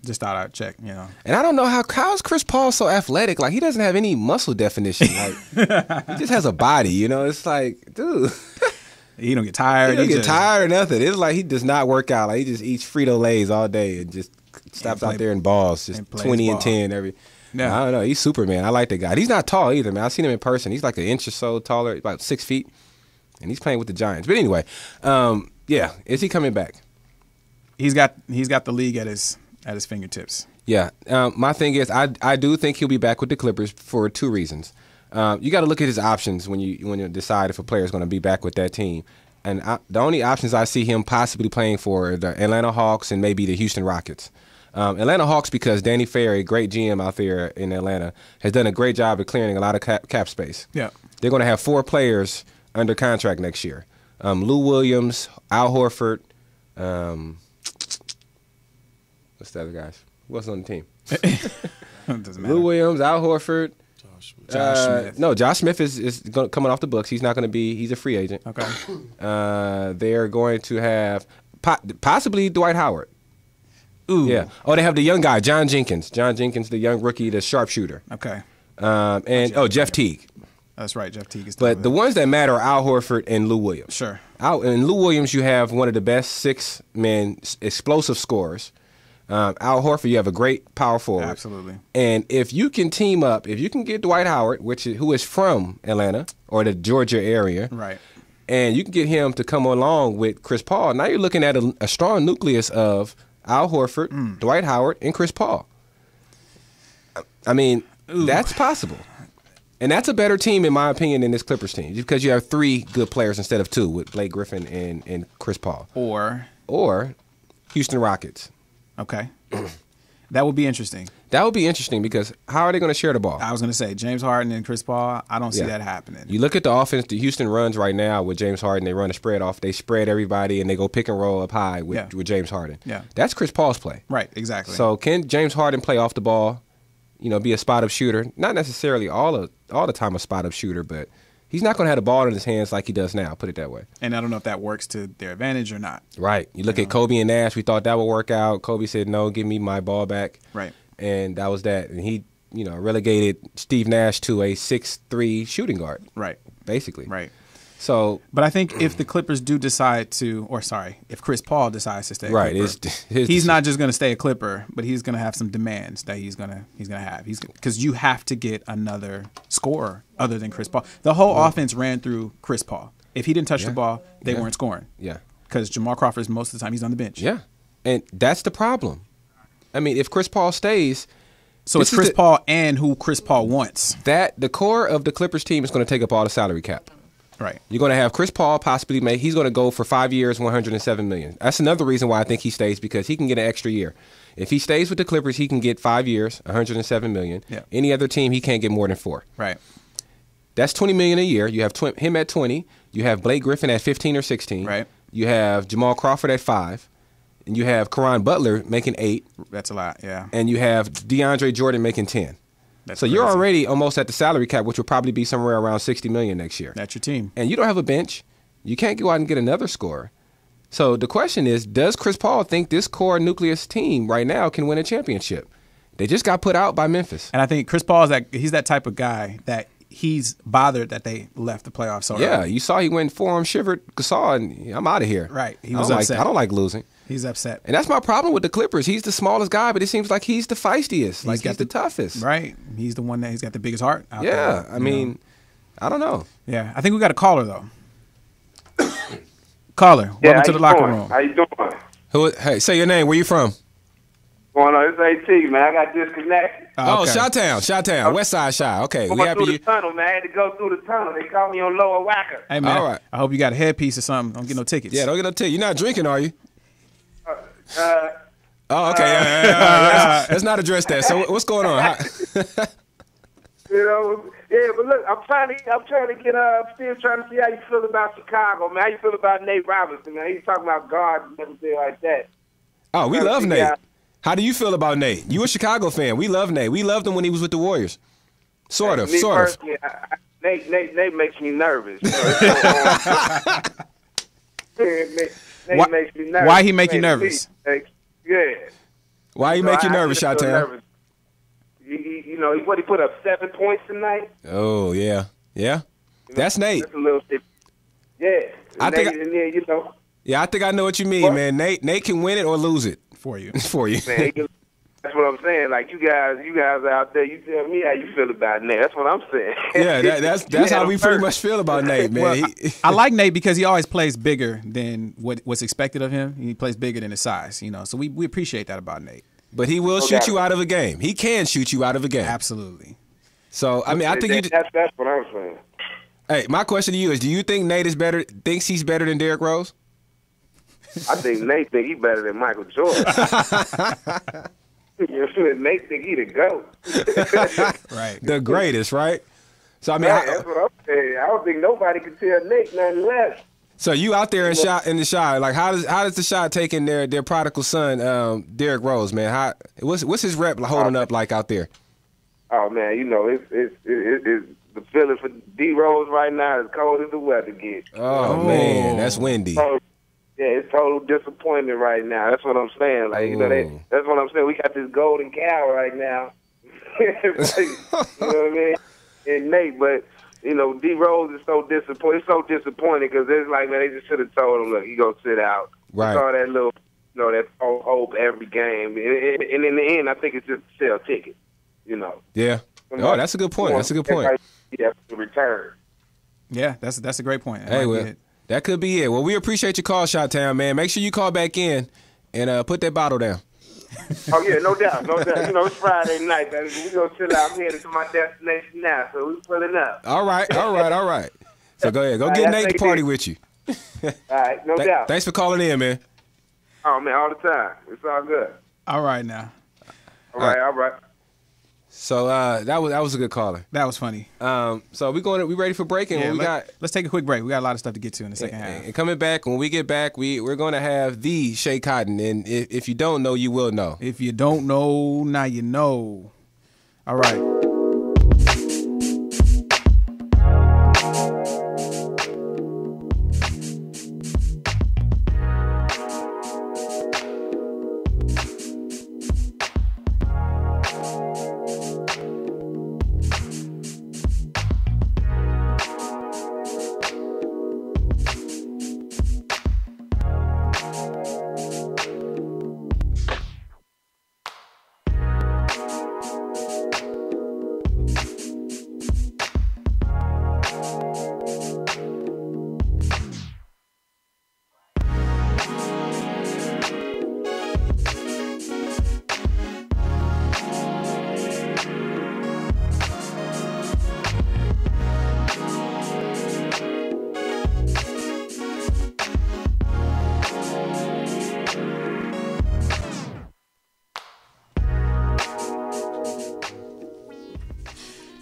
Speaker 4: Just thought I'd check, you know.
Speaker 5: And I don't know how is Chris Paul so athletic? Like, he doesn't have any muscle definition. Like, he just has a body, you know? It's like, dude.
Speaker 4: He don't get tired.
Speaker 5: He don't get tired or nothing. It's like he does not work out. Like, he just eats Frito-Lays all day and just stops out there and balls. Just 20 and 10 every. Yeah. I don't know. He's Superman. I like the guy. He's not tall either, man. I've seen him in person. He's like an inch or so taller, about 6 feet. And he's playing with the Giants. But anyway, yeah, is he coming back?
Speaker 4: He's got the league at his fingertips.
Speaker 5: Yeah. My thing is, I do think he'll be back with the Clippers for 2 reasons. You got to look at his options when you decide if a player is going to be back with that team. And the only options I see him possibly playing for are the Atlanta Hawks and maybe the Houston Rockets. Atlanta Hawks, because Danny Ferry, great GM out there in Atlanta, has done a great job of clearing a lot of cap space.
Speaker 4: Yeah.
Speaker 5: They're going to have 4 players under contract next year. Lou Williams, Al Horford, what's the other guys? Who else on the team?
Speaker 4: Doesn't matter.
Speaker 5: Lou Williams, Al Horford.
Speaker 4: Josh Smith.
Speaker 5: No, Josh Smith is coming off the books. He's not going to be. He's a free agent.
Speaker 4: Okay.
Speaker 5: They're going to have possibly Dwight Howard.
Speaker 4: Ooh.
Speaker 5: Yeah. Oh, they have the young guy, John Jenkins. John Jenkins, the young rookie, the sharpshooter.
Speaker 4: Okay.
Speaker 5: Jeff Teague.
Speaker 4: That's right. Jeff Teague is still
Speaker 5: But the ones that matter are Al Horford and Lou Williams.
Speaker 4: Sure.
Speaker 5: In Lou Williams, you have one of the best 6-man explosive scorers. Al Horford, you have a great power forward.
Speaker 4: Absolutely.
Speaker 5: And if you can team up, if you can get Dwight Howard, who is from Atlanta or the Georgia area,
Speaker 4: right,
Speaker 5: and you can get him to come along with Chris Paul, now you're looking at a strong nucleus of Al Horford, Dwight Howard, and Chris Paul. I mean, that's possible. And that's a better team, in my opinion, than this Clippers team, because you have 3 good players instead of 2 with Blake Griffin and Chris Paul. Or Houston Rockets.
Speaker 4: Okay. That would be interesting.
Speaker 5: That would be interesting because how are they going to share the ball?
Speaker 4: I was going to say, James Harden and Chris Paul, I don't see that happening.
Speaker 5: You look at the offense the Houston runs right now with James Harden. They run a spread off. They spread everybody, and they go pick and roll up high with James Harden.
Speaker 4: Yeah.
Speaker 5: That's Chris Paul's play.
Speaker 4: Right, exactly.
Speaker 5: So can James Harden play off the ball, be a spot-up shooter? Not necessarily all the time a spot-up shooter, but He's not going to have the ball in his hands like he does now, put it that way.
Speaker 4: And I don't know if that works to their advantage or not.
Speaker 5: Right. You look at Kobe and Nash, we thought that would work out. Kobe said, no, give me my ball back.
Speaker 4: Right.
Speaker 5: And that was that. And he, relegated Steve Nash to a 6'3" shooting guard.
Speaker 4: Right.
Speaker 5: Basically.
Speaker 4: Right.
Speaker 5: So,
Speaker 4: but I think if the Clippers do decide to, if Chris Paul decides to stay a Clipper, he's not just going to stay a Clipper, but he's going to have some demands that he's going to have. Because you have to get another scorer other than Chris Paul. The whole offense ran through Chris Paul. If he didn't touch the ball, they weren't scoring.
Speaker 5: Yeah.
Speaker 4: Because Jamal Crawford, most of the time, he's on the bench.
Speaker 5: Yeah. And that's the problem. I mean, if Chris Paul stays.
Speaker 4: So it's Chris Paul and who Chris Paul wants.
Speaker 5: The core of the Clippers team is going to take up all the salary cap.
Speaker 4: Right.
Speaker 5: You're going to have Chris Paul possibly he's going to go for 5 years, $107 million. That's another reason why I think he stays, because he can get an extra year. If he stays with the Clippers, he can get 5 years, $107 million.
Speaker 4: Yeah.
Speaker 5: Any other team, he can't get more than 4.
Speaker 4: Right.
Speaker 5: That's $20 million a year. You have him at 20. You have Blake Griffin at 15 or 16.
Speaker 4: Right.
Speaker 5: You have Jamal Crawford at 5. And you have Caron Butler making 8.
Speaker 4: That's a lot, yeah.
Speaker 5: And you have DeAndre Jordan making 10. So you're already almost at the salary cap, which will probably be somewhere around $60 million next year.
Speaker 4: That's your team.
Speaker 5: And you don't have a bench. You can't go out and get another scorer. So the question is, does Chris Paul think this core nucleus team right now can win a championship? They just got put out by Memphis.
Speaker 4: And I think Chris Paul he's that type of guy that he's bothered that they left the playoffs so early.
Speaker 5: You saw he went forearm shivered Gasol, and I'm out of here.
Speaker 4: Right. He was upset.
Speaker 5: I don't like losing.
Speaker 4: He's upset.
Speaker 5: And that's my problem with the Clippers. He's the smallest guy, but it seems like he's the feistiest. He's the toughest.
Speaker 4: Right. He's the one he's got the biggest heart out there.
Speaker 5: Yeah. I mean, I don't know.
Speaker 4: Yeah. I think we got a caller, though. Caller, welcome to the locker room.
Speaker 6: How you doing?
Speaker 5: Hey, say your name. Where you from?
Speaker 6: Going on, it's AT, man. I got disconnected.
Speaker 5: Oh, Chi-Town, West Side Chi. Okay, we happy
Speaker 6: through the tunnel, man. I had to go through the tunnel. They called me on Lower Wacker.
Speaker 4: Hey, man.
Speaker 5: All right.
Speaker 4: I hope you got a headpiece or something. Don't get no tickets.
Speaker 5: Yeah, don't get no tickets. You're not drinking, are you?
Speaker 6: Oh,
Speaker 5: okay. Let's not address that. So what's going on?
Speaker 6: But look, I'm trying to get still trying to see how you feel about Chicago, man. How you feel about Nate Robinson, man? He's talking about guards and everything like that.
Speaker 5: Oh, we love Nate. How do you feel about Nate? You a Chicago fan. We love Nate. We loved him when he was with the Warriors. Sort of.
Speaker 6: Nate makes me nervous. Nate makes me nervous.
Speaker 4: Why he make you nervous?
Speaker 6: Yeah.
Speaker 5: Why he make you nervous, Chi-Town?
Speaker 6: He put up 7 points tonight.
Speaker 5: Oh, yeah. Yeah? That's Nate.
Speaker 6: That's a little bit. Yeah.
Speaker 5: I think I know what you mean, man. Nate can win it or lose it.
Speaker 4: For you.
Speaker 6: Man, that's what I'm saying. Like, you guys out there, you tell me how you feel about Nate. That's what I'm saying.
Speaker 5: Yeah, that's how we pretty much feel about Nate, man.
Speaker 4: Well, I like Nate because he always plays bigger than what's expected of him. He plays bigger than his size, So we appreciate that about Nate.
Speaker 5: But he will shoot you out of a game. He can shoot you out of a game.
Speaker 4: Absolutely.
Speaker 5: So, I mean, I think
Speaker 6: that's what I'm saying.
Speaker 5: Hey, my question to you is, do you think Nate thinks he's better than Derrick Rose?
Speaker 6: I think Nate think he's better than Michael Jordan. Nate think he the GOAT.
Speaker 4: Right.
Speaker 5: The greatest, right? So, I mean,
Speaker 6: that's what I'm saying. I don't think nobody can tell Nate nothing less.
Speaker 5: So you out there in the shot, like how does the shot taking their prodigal son, Derrick Rose, man? What's his rep holding up like out there?
Speaker 6: Oh man, it's the feeling for D Rose right now is cold as the weather gets.
Speaker 5: Oh man, that's windy.
Speaker 6: It's total disappointment right now. That's what I'm saying. Like that's what I'm saying. We got this golden cow right now. You know what I mean? And Nate, but. D Rose is so disappointed. It's so disappointing because it's like, man, they just should have told him, look, he gonna sit out.
Speaker 5: Right.
Speaker 6: Saw that little, that hope every game, and in the end, I think it's just to sell tickets.
Speaker 5: Yeah. Oh, that's a good point. That's a good point.
Speaker 6: Yeah, to return.
Speaker 4: Yeah, that's a great point.
Speaker 5: Hey, well, that could be it. Well, we appreciate your call, Chi-Town, man. Make sure you call back in and put that bottle down.
Speaker 6: Oh, yeah, no doubt. It's Friday night, baby. We gonna chill out. I'm headed to my destination now, so we pulling up.
Speaker 5: All right. So go ahead. Go get Nate to party with you.
Speaker 6: All right, no doubt.
Speaker 5: Thanks for calling in, man.
Speaker 6: Oh, man, all the time. It's all good.
Speaker 4: All right, now.
Speaker 6: All right.
Speaker 5: So that was a good caller.
Speaker 4: That was funny.
Speaker 5: So we ready for breaking?
Speaker 4: Yeah, let's take a quick break. We got a lot of stuff to get to in the second half.
Speaker 5: And coming back, when we get back, we're going to have the Shea Cotton. And if you don't know, you will know.
Speaker 4: If you don't know, now you know. All right.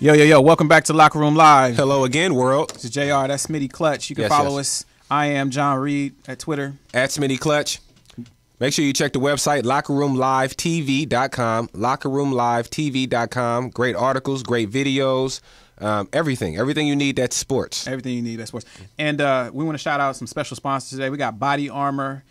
Speaker 4: Yo, welcome back to Locker Room Live.
Speaker 5: Hello again, world.
Speaker 4: This is JR, that's Smitty Clutch. You can follow us. I am John Reed at Twitter.
Speaker 5: At Smitty Clutch. Make sure you check the website, lockerroomlivetv.com, lockerroomlivetv.com. Great articles, great videos, everything you need that's sports.
Speaker 4: Everything you need that's sports. And we want to shout out some special sponsors today. We got Body Armor.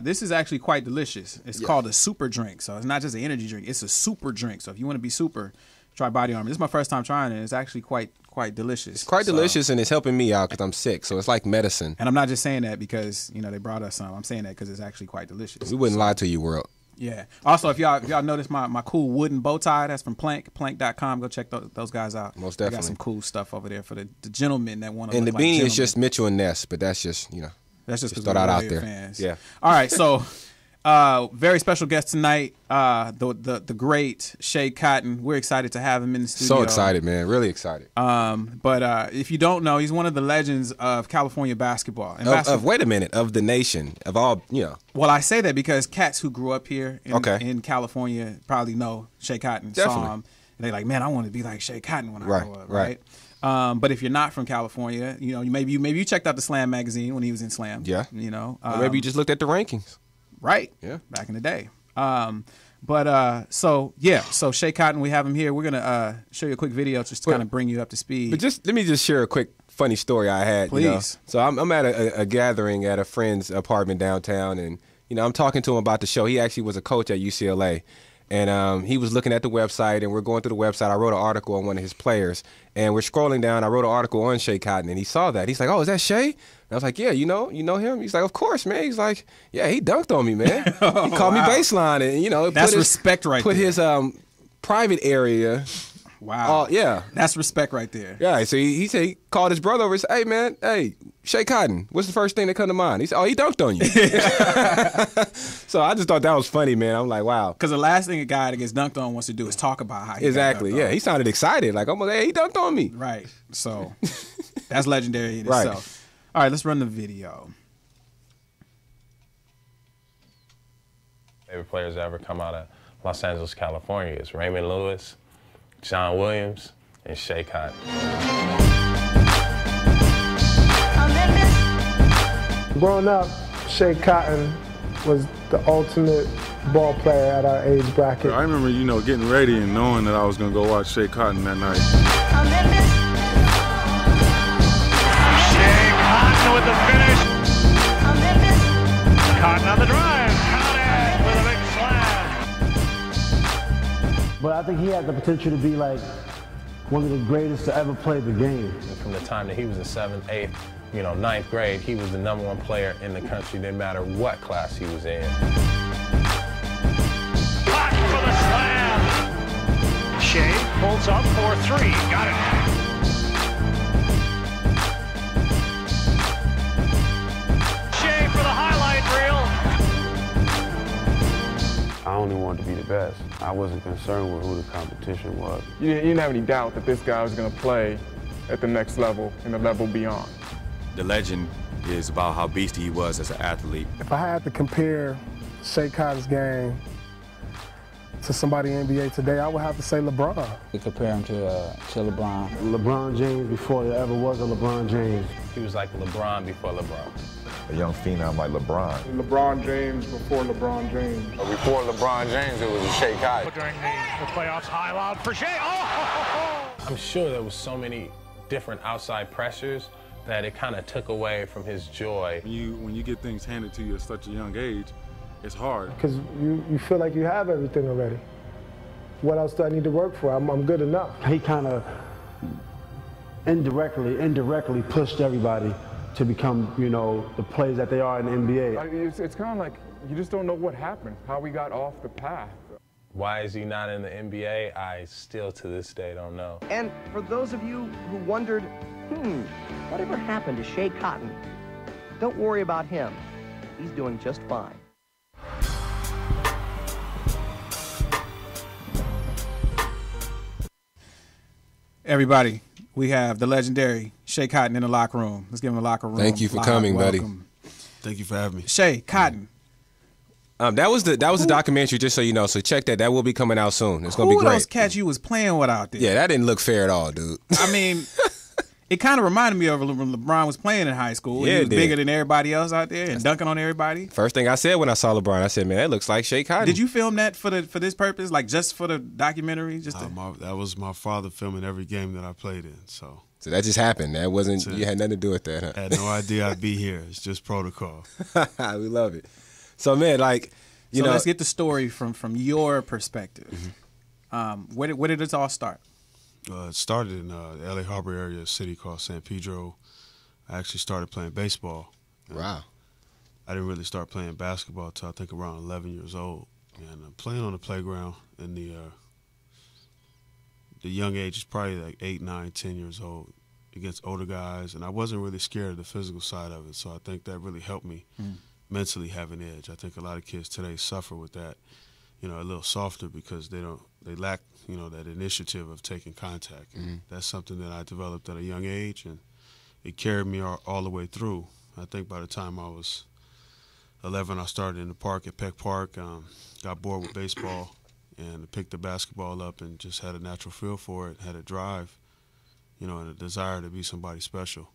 Speaker 4: This is actually quite delicious. It's called a super drink. So it's not just an energy drink. It's a super drink. So if you want to be super, try Body Armor. This is my first time trying it. It's actually quite delicious.
Speaker 5: It's quite delicious, and it's helping me out because I'm sick. So it's like medicine.
Speaker 4: And I'm not just saying that because they brought us some. I'm saying that because it's actually quite delicious.
Speaker 5: We wouldn't lie to you, world.
Speaker 4: Yeah. Also, if y'all notice my cool wooden bow tie, that's from Plank, plank.com. Go check those guys out.
Speaker 5: Most definitely.
Speaker 4: They got some cool stuff over there for the gentlemen that want to.
Speaker 5: And the
Speaker 4: look like
Speaker 5: beanie
Speaker 4: gentlemen.
Speaker 5: is just Mitchell and Ness, but that's just
Speaker 4: that's just
Speaker 5: throw that out there.
Speaker 4: Fans.
Speaker 5: Yeah.
Speaker 4: All right. So, very special guest tonight, the great Shea Cotton. We're excited to have him in the studio.
Speaker 5: So excited, man. Really excited.
Speaker 4: But if you don't know, he's one of the legends of California basketball. And
Speaker 5: Wait a minute, of the nation, of all,
Speaker 4: Well, I say that because cats who grew up here in California probably know Shea Cotton.
Speaker 5: Definitely.
Speaker 4: Saw him, and they're like, man, I want to be like Shea Cotton when I grow up, right? But if you're not from California, maybe you checked out the Slam magazine when he was in Slam.
Speaker 5: Yeah.
Speaker 4: Or
Speaker 5: maybe you just looked at the rankings.
Speaker 4: Right.
Speaker 5: Yeah.
Speaker 4: Back in the day. So Shea Cotton, we have him here. We're gonna show you a quick video just to kind of bring you up to speed.
Speaker 5: But let me share a quick funny story I had.
Speaker 4: Please.
Speaker 5: So I'm at a gathering at a friend's apartment downtown, and I'm talking to him about the show. He actually was a coach at UCLA. And he was looking at the website, and we're going through the website. I wrote an article on one of his players, and we're scrolling down. I wrote an article on Shea Cotton, and he saw that. He's like, "Oh, is that Shea?" And I was like, "Yeah, you know him?" He's like, "Of course, man." He's like, "Yeah, he dunked on me, man. He called me baseline, and
Speaker 4: that's respect right there.
Speaker 5: Put his private area."
Speaker 4: Wow.
Speaker 5: Yeah. That's
Speaker 4: respect right there.
Speaker 5: Yeah. So he said he called his brother over and said, "Hey, man, Shea Cotton, what's the first thing that come to mind?" He said, "Oh, he dunked on you." So I just thought that was funny, man. I'm like, wow.
Speaker 4: Because the last thing a guy that gets dunked on wants to do is talk about how he
Speaker 5: exactly.
Speaker 4: got dunked on.
Speaker 5: He sounded excited. Like, almost, hey, he dunked on me.
Speaker 4: Right. So that's legendary in
Speaker 5: right.
Speaker 4: itself. All right, let's run the video.
Speaker 13: Favorite players that ever come out of Los Angeles, California is Raymond Lewis, John Williams, and Shea Cotton.
Speaker 14: Growing up, Shea Cotton was the ultimate ball player at our age bracket.
Speaker 9: I remember, getting ready and knowing that I was going to go watch Shea Cotton that night.
Speaker 15: Shea Cotton with the finish. Cotton on the drive. Cotton with a big slam.
Speaker 16: But I think he had the potential to be like one of the greatest to ever play the game.
Speaker 13: And from the time that he was in 7th, 8th, 9th grade, he was the #1 player in the country, no matter what class he was in.
Speaker 15: Cotton for the slam. Shea pulls up for 3. Got it. Shea for the highlight reel.
Speaker 17: I only wanted to be the best. I wasn't concerned with who the competition was.
Speaker 18: You didn't have any doubt that this guy was going to play at the next level and the level beyond.
Speaker 19: The legend is about how beastie he was as an athlete.
Speaker 14: If I had to compare Shea Cotton's game to somebody in the NBA today, I would have to say LeBron.
Speaker 16: You compare him to LeBron. LeBron James before there ever was a LeBron James.
Speaker 13: He was like LeBron before LeBron.
Speaker 20: A young phenom like LeBron.
Speaker 18: LeBron James before LeBron James.
Speaker 17: Before LeBron James, it was Shea Cotton.
Speaker 15: During the playoffs, high loud for Shea. Oh!
Speaker 13: I'm sure there was so many different outside pressures that it kind of took away from his joy.
Speaker 9: When you get things handed to you at such a young age, it's hard.
Speaker 14: Because you feel like you have everything already. What else do I need to work for? I'm good enough.
Speaker 16: He kind of indirectly pushed everybody to become, the players that they are in the NBA.
Speaker 18: It's kind of like you just don't know what happened, how we got off the path.
Speaker 13: Why is he not in the NBA? I still to this day don't know.
Speaker 21: And for those of you who wondered, whatever happened to Shea Cotton? Don't worry about him. He's doing just fine.
Speaker 4: Everybody, we have the legendary Shea Cotton in the locker room. Let's give him a locker room.
Speaker 5: Thank you for coming, buddy.
Speaker 22: Thank you for having me.
Speaker 4: Shea Cotton,
Speaker 5: That was the documentary, just so you know. So check that. That will be coming out soon. It's gonna be
Speaker 4: Who
Speaker 5: great.
Speaker 4: those cats you was playing with out there?
Speaker 5: Yeah, that didn't look fair at all, dude.
Speaker 4: I mean, it kind of reminded me of when LeBron was playing in high school.
Speaker 5: Yeah,
Speaker 4: He was
Speaker 5: it did.
Speaker 4: bigger than everybody else out there and dunking on everybody.
Speaker 5: First thing I said when I saw LeBron, I said, "Man, that looks like Shea Cotton."
Speaker 4: Did you film that for this purpose, like just for the documentary?
Speaker 1: That was my father filming every game that I played in. So
Speaker 5: that just happened. That wasn't. You had nothing to do with that, huh?
Speaker 1: I had no idea I'd be here. It's just protocol.
Speaker 5: We love it. So man, like.
Speaker 4: So let's get the story from your perspective. Where did it all start?
Speaker 1: It started in the L.A. Harbor area, a city called San Pedro. I actually started playing baseball.
Speaker 5: Wow.
Speaker 1: I didn't really start playing basketball until I think around 11 years old. And playing on the playground in the young age is probably like 8, 9, 10 years old against older guys. And I wasn't really scared of the physical side of it. So I think that really helped me. Mentally have an edge. I think a lot of kids today suffer with that, a little softer because they lack, that initiative of taking contact. And that's something that I developed at a young age, and it carried me all the way through. I think by the time I was 11, I started in the park at Peck Park, got bored with baseball, and picked the basketball up and just had a natural feel for it, had a drive, and a desire to be somebody special.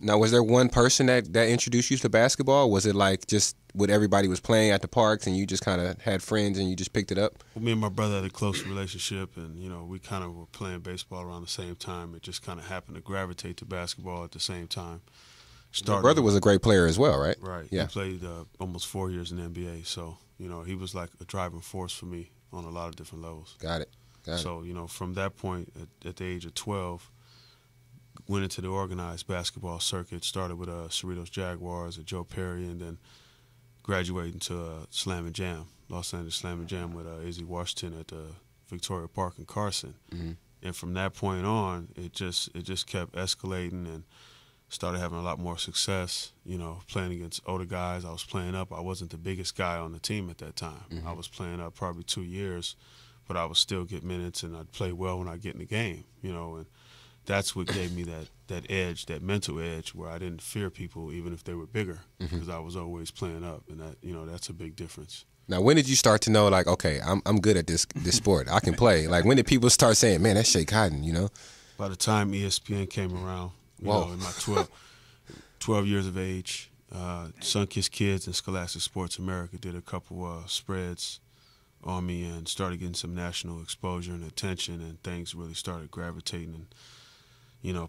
Speaker 5: Now, was there one person that introduced you to basketball? Was it like just what everybody was playing at the parks and you just kind of had friends and you just picked it up?
Speaker 1: Well, me and my brother had a close relationship, and, we kind of were playing baseball around the same time. It just kind of happened to gravitate to basketball at the same time.
Speaker 5: Your brother was a great player as well, right?
Speaker 1: Right.
Speaker 5: Yeah.
Speaker 1: He played almost 4 years in the NBA, so, he was like a driving force for me on a lot of different levels.
Speaker 5: Got it.
Speaker 1: So, from that point, at the age of 12, went into the organized basketball circuit, started with Cerritos Jaguars at Joe Perry, and then graduated to Slam and Jam, Los Angeles Slam and Jam with Izzy Washington at Victoria Park in Carson. And from that point on, it just kept escalating and started having a lot more success, playing against older guys. I was playing up. I wasn't the biggest guy on the team at that time. I was playing up probably 2 years, but I would still get minutes, and I'd play well when I get in the game, and that's what gave me that edge, that mental edge, where I didn't fear people even if they were bigger, because I was always playing up, and that that's a big difference.
Speaker 5: Now, when did you start to know, like, okay, I'm good at this sport, I can play? Like, when did people start saying, man, that's Shea Cotton,
Speaker 1: By the time ESPN came around, in my 12 years of age, Sunkist Kids and Scholastic Sports America did a couple spreads on me and started getting some national exposure and attention, and things really started gravitating and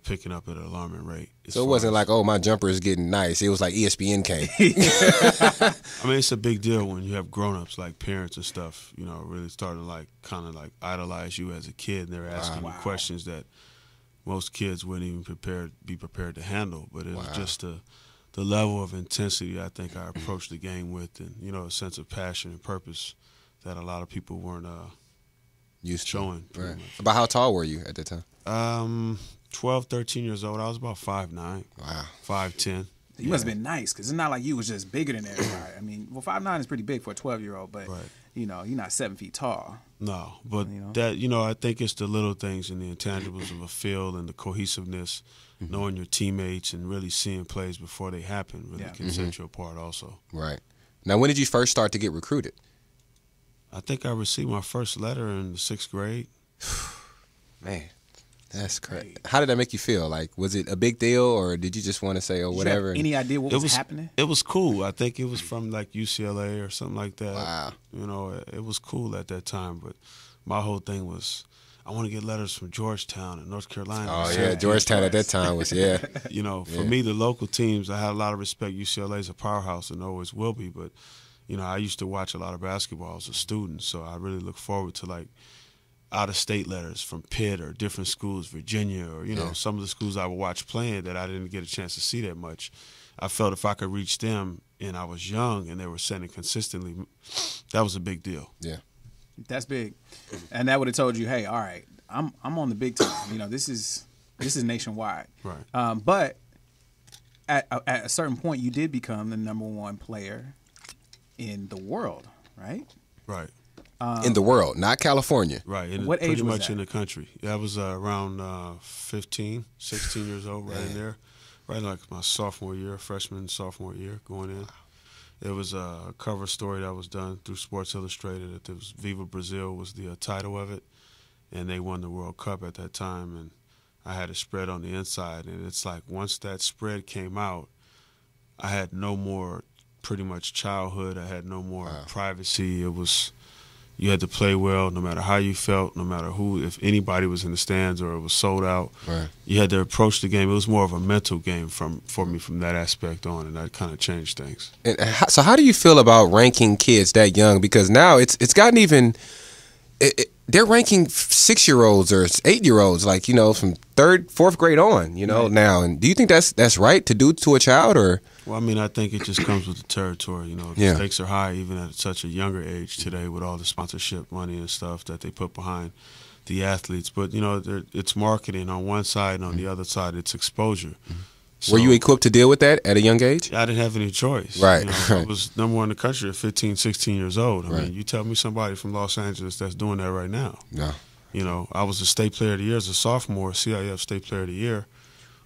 Speaker 1: picking up at an alarming rate.
Speaker 5: So it wasn't like, oh, my jumper is getting nice. It was like ESPN came.
Speaker 1: I mean, it's a big deal when you have grown-ups like parents and stuff, really starting to kind of idolize you as a kid. And they're asking you questions that most kids wouldn't even be prepared to handle. But it was just the level of intensity I think I approached the game with, and, a sense of passion and purpose that a lot of people weren't
Speaker 5: used to
Speaker 1: showing.
Speaker 5: Right. About how tall were you at that time?
Speaker 1: 12, 13 years old. I was about 5'9".
Speaker 5: Wow.
Speaker 1: 5'10".
Speaker 4: You must have been nice, because it's not like you was just bigger than everybody. I mean, 5'9" is pretty big for a 12-year-old, but, you're not 7 feet tall.
Speaker 1: No, but that, I think it's the little things and the intangibles of a field and the cohesiveness, knowing your teammates and really seeing plays before they happen really can set you apart also.
Speaker 5: Right. Now, when did you first start to get recruited?
Speaker 1: I think I received my first letter in the 6th grade.
Speaker 5: Man. That's crazy. How did that make you feel? Like, was it a big deal, or did you just want to say, whatever?
Speaker 4: Did you have any idea what was happening?
Speaker 1: It was cool. I think it was from like UCLA or something like that.
Speaker 5: Wow.
Speaker 1: It was cool at that time, but my whole thing was, I want to get letters from Georgetown and North Carolina.
Speaker 5: Oh, yeah, Georgetown at that time was,
Speaker 1: For me, the local teams, I had a lot of respect. UCLA is a powerhouse and always will be, but, I used to watch a lot of basketball as a student, so I really look forward to, out-of-state letters from Pitt or different schools, Virginia, or, some of the schools I would watch playing that I didn't get a chance to see that much. I felt if I could reach them and I was young and they were sending consistently, that was a big deal.
Speaker 5: Yeah.
Speaker 4: That's big. And that would have told you, hey, all right, I'm on the big time. This is nationwide.
Speaker 1: Right.
Speaker 4: But at a certain point, you did become the #1 player in the world, right?
Speaker 1: Right.
Speaker 5: In the world, not California.
Speaker 1: Right.
Speaker 4: What age
Speaker 1: pretty
Speaker 4: was
Speaker 1: much
Speaker 4: that?
Speaker 1: in the country. I was around 15, 16 years old, right in there. Right like my sophomore year, freshman, sophomore year going in. There was a cover story that was done through Sports Illustrated. That there was Viva Brazil was the title of it, and they won the World Cup at that time. And I had a spread on the inside, and it's like once that spread came out, I had no more pretty much childhood. I had no more privacy. It was you had to play well no matter how you felt, no matter who, if anybody was in the stands or it was sold out.
Speaker 5: Right.
Speaker 1: You had to approach the game. It was more of a mental game for me from that aspect on, and that kind of changed things.
Speaker 5: And so how do you feel about ranking kids that young? Because now it's gotten even they're ranking 6-year-olds or 8-year-olds, like, you know, from 3rd, 4th grade on, you know, now. And do you think that's right to do to a child, or?
Speaker 1: Well, I mean, I think it just comes with the territory. You know, the stakes are high even at such a younger age today with all the sponsorship money and stuff that they put behind the athletes. But, you know, it's marketing on one side, and on the other side, it's exposure.
Speaker 5: So, were you equipped to deal with that at a young age?
Speaker 1: I didn't have any choice.
Speaker 5: Right.
Speaker 1: You know, I was #1 in the country at 15, 16 years old. I mean, you tell me somebody from Los Angeles that's doing that right now.
Speaker 5: No.
Speaker 1: You know, I was a state player of the year as a sophomore, CIF state player of the year.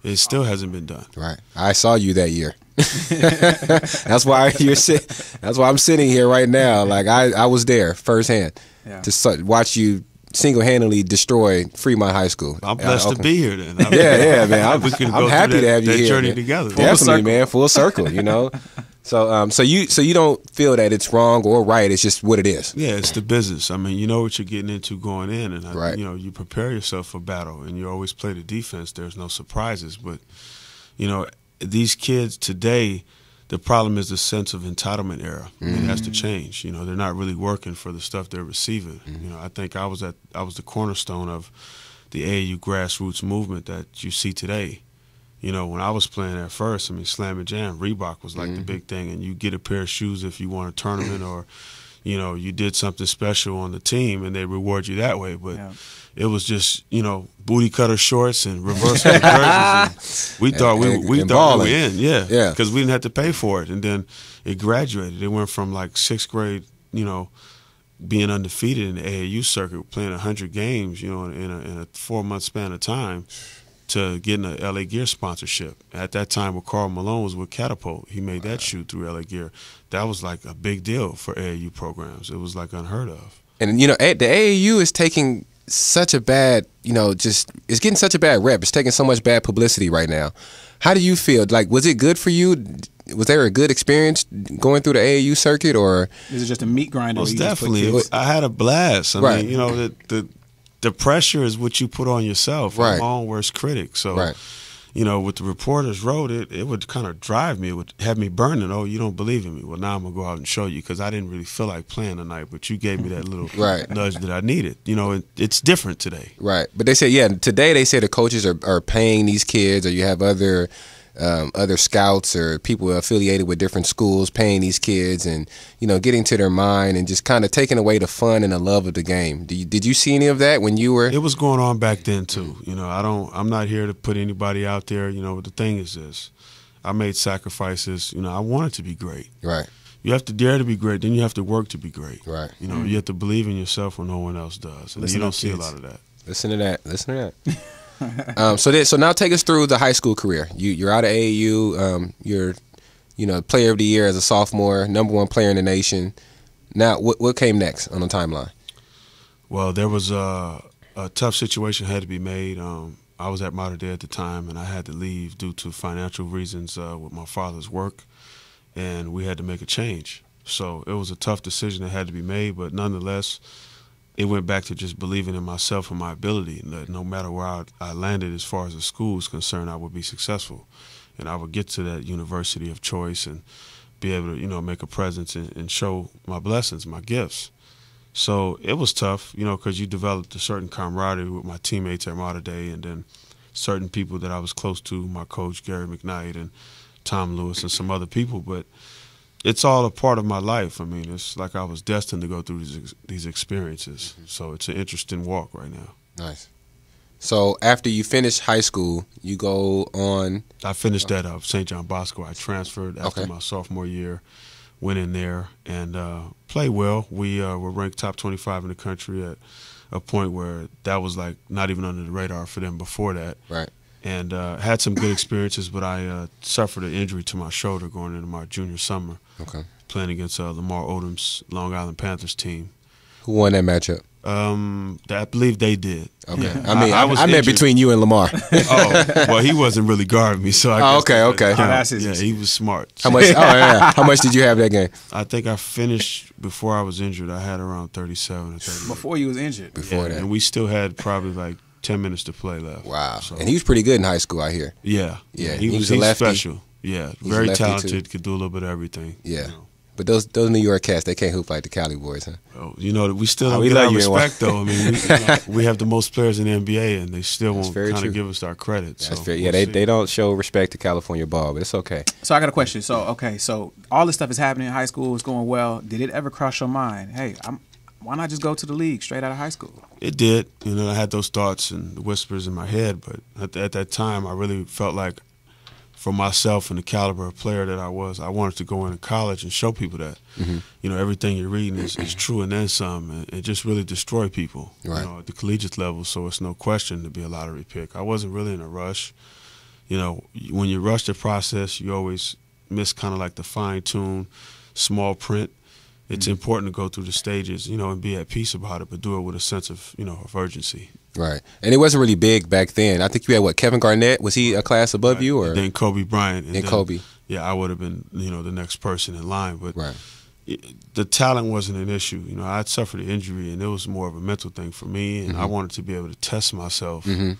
Speaker 1: It still hasn't been done.
Speaker 5: Right. I saw you that year. That's why that's why I'm sitting here right now. Like I was there firsthand to watch you single-handedly destroy Fremont High School.
Speaker 1: I'm blessed to be here then.
Speaker 5: Yeah, man. I'm happy to have you
Speaker 1: that
Speaker 5: here.
Speaker 1: Journey
Speaker 5: man.
Speaker 1: together.
Speaker 5: Definitely, man. Full circle, you know. So you don't feel that it's wrong or right. It's just what it is.
Speaker 1: Yeah, it's the business. I mean, you know what you're getting into going in, and you know you prepare yourself for battle, and you always play the defense. There's no surprises, but you know these kids today. The problem is the sense of entitlement era. I mean, it has to change. You know, they're not really working for the stuff they're receiving. You know, I think I was the cornerstone of the AAU grassroots movement that you see today. You know, when I was playing at first, I mean, Slam and Jam, Reebok was like the big thing, and you get a pair of shoes if you won a tournament or, you know, you did something special on the team, and they reward you that way. But it was just, you know, booty cutter shorts and reverse conversions. And we thought we were in, because we didn't have to pay for it. And then it graduated. It went from like 6th grade, you know, being undefeated in the AAU circuit, playing 100 games, you know, in a 4-month span of time, to getting a LA Gear sponsorship. At that time, when Karl Malone was with Catapult, he made that shoe through LA Gear. That was like a big deal for AAU programs. It was like unheard of.
Speaker 5: And, you know, the AAU is taking such a bad, you know, just it's getting such a bad rep. It's taking so much bad publicity right now. How do you feel? Like, was it good for you? Was there a good experience going through the AAU circuit, or
Speaker 4: is it just a meat grinder?
Speaker 1: Most definitely. I had a blast. I mean, you know, the pressure is what you put on yourself. I'm my own worst critic. So, you know, what the reporters wrote, it would kind of drive me. It would have me burning. Oh, you don't believe in me. Well, now I'm going to go out and show you, because I didn't really feel like playing tonight, but you gave me that little nudge that I needed. You know, it's different today.
Speaker 5: Right. But they say, today they say the coaches are paying these kids, or you have other scouts or people affiliated with different schools paying these kids, and, you know, getting to their mind and just kind of taking away the fun and the love of the game. Did you see any of that when you were?
Speaker 1: It was going on back then too. You know, I'm not here to put anybody out there. You know, but the thing is this: I made sacrifices. You know, I wanted to be great.
Speaker 5: Right.
Speaker 1: You have to dare to be great. Then you have to work to be great.
Speaker 5: Right.
Speaker 1: You know, you have to believe in yourself when no one else does, and you don't see a lot of that.
Speaker 5: Listen to that. So now take us through the high school career. You're out of AAU. You're, you know, player of the year as a sophomore, #1 player in the nation. Now, what came next on the timeline?
Speaker 1: Well, there was a tough situation had to be made. I was at Mater Dei at the time, and I had to leave due to financial reasons with my father's work, and we had to make a change. So it was a tough decision that had to be made, but nonetheless, it went back to just believing in myself and my ability, and that no matter where I landed as far as the school is concerned, I would be successful. And I would get to that university of choice and be able to, you know, make a presence and show my blessings, my gifts. So it was tough, you know, because you developed a certain camaraderie with my teammates at Mater Dei, and then certain people that I was close to, my coach, Gary McKnight, and Tom Lewis, and some other people. But it's all a part of my life. I mean, it's like I was destined to go through these experiences. So it's an interesting walk right now.
Speaker 5: Nice. So after you finish high school, you go on.
Speaker 1: I finished at St. John Bosco. I transferred after my sophomore year, went in there and played well. We were ranked top 25 in the country at a point where that was like not even under the radar for them before that.
Speaker 5: Right.
Speaker 1: And had some good experiences, but I suffered an injury to my shoulder going into my junior summer.
Speaker 5: Okay.
Speaker 1: playing against Lamar Odom's Long Island Panthers team.
Speaker 5: Who won that matchup?
Speaker 1: I believe they did.
Speaker 5: Okay.
Speaker 1: Yeah.
Speaker 5: I meant between you and Lamar.
Speaker 1: Well, he wasn't really guarding me, so I guess
Speaker 5: okay.
Speaker 1: Yeah, he was smart.
Speaker 5: How much? How much did you have that game?
Speaker 1: I think I finished before I was injured. I had around 37 or 38.
Speaker 4: Before you was injured.
Speaker 5: Before that,
Speaker 1: and we still had probably like 10 minutes to play left.
Speaker 5: Wow.
Speaker 1: So,
Speaker 5: and he was pretty good in high school, I hear.
Speaker 1: Yeah.
Speaker 5: He's a lefty.
Speaker 1: Special. Yeah, very talented. Too. Could do a little bit of everything.
Speaker 5: Yeah. But those New York cats, they can't hoop like the Cali boys, huh?
Speaker 1: Oh, we still don't get our respect, though. I mean, we have the most players in the NBA, and they still won't kind of give us our credit.
Speaker 5: That's fair. Yeah, they don't show respect to California ball, but it's okay.
Speaker 4: So I got a question. So all this stuff is happening in high school. It's going well. Did it ever cross your mind? Hey, why not just go to the league straight out of high school?
Speaker 1: It did. I had those thoughts and the whispers in my head, but at that time, I really felt like, for myself and the caliber of player that I was, I wanted to go into college and show people that, everything you're reading is true and then some, and just really destroy people, at the collegiate level. So it's no question to be a lottery pick. I wasn't really in a rush. When you rush the process, you always miss kind of like the fine-tune, small print. It's important to go through the stages, and be at peace about it, but do it with a sense of, of urgency.
Speaker 5: Right. And it wasn't really big back then. I think you had, Kevin Garnett? Was he a class above you? Or?
Speaker 1: And then Kobe Bryant. And then
Speaker 5: Kobe.
Speaker 1: Yeah, I would have been, the next person in line. But the talent wasn't an issue. I'd suffered an injury, and it was more of a mental thing for me, and I wanted to be able to test myself, on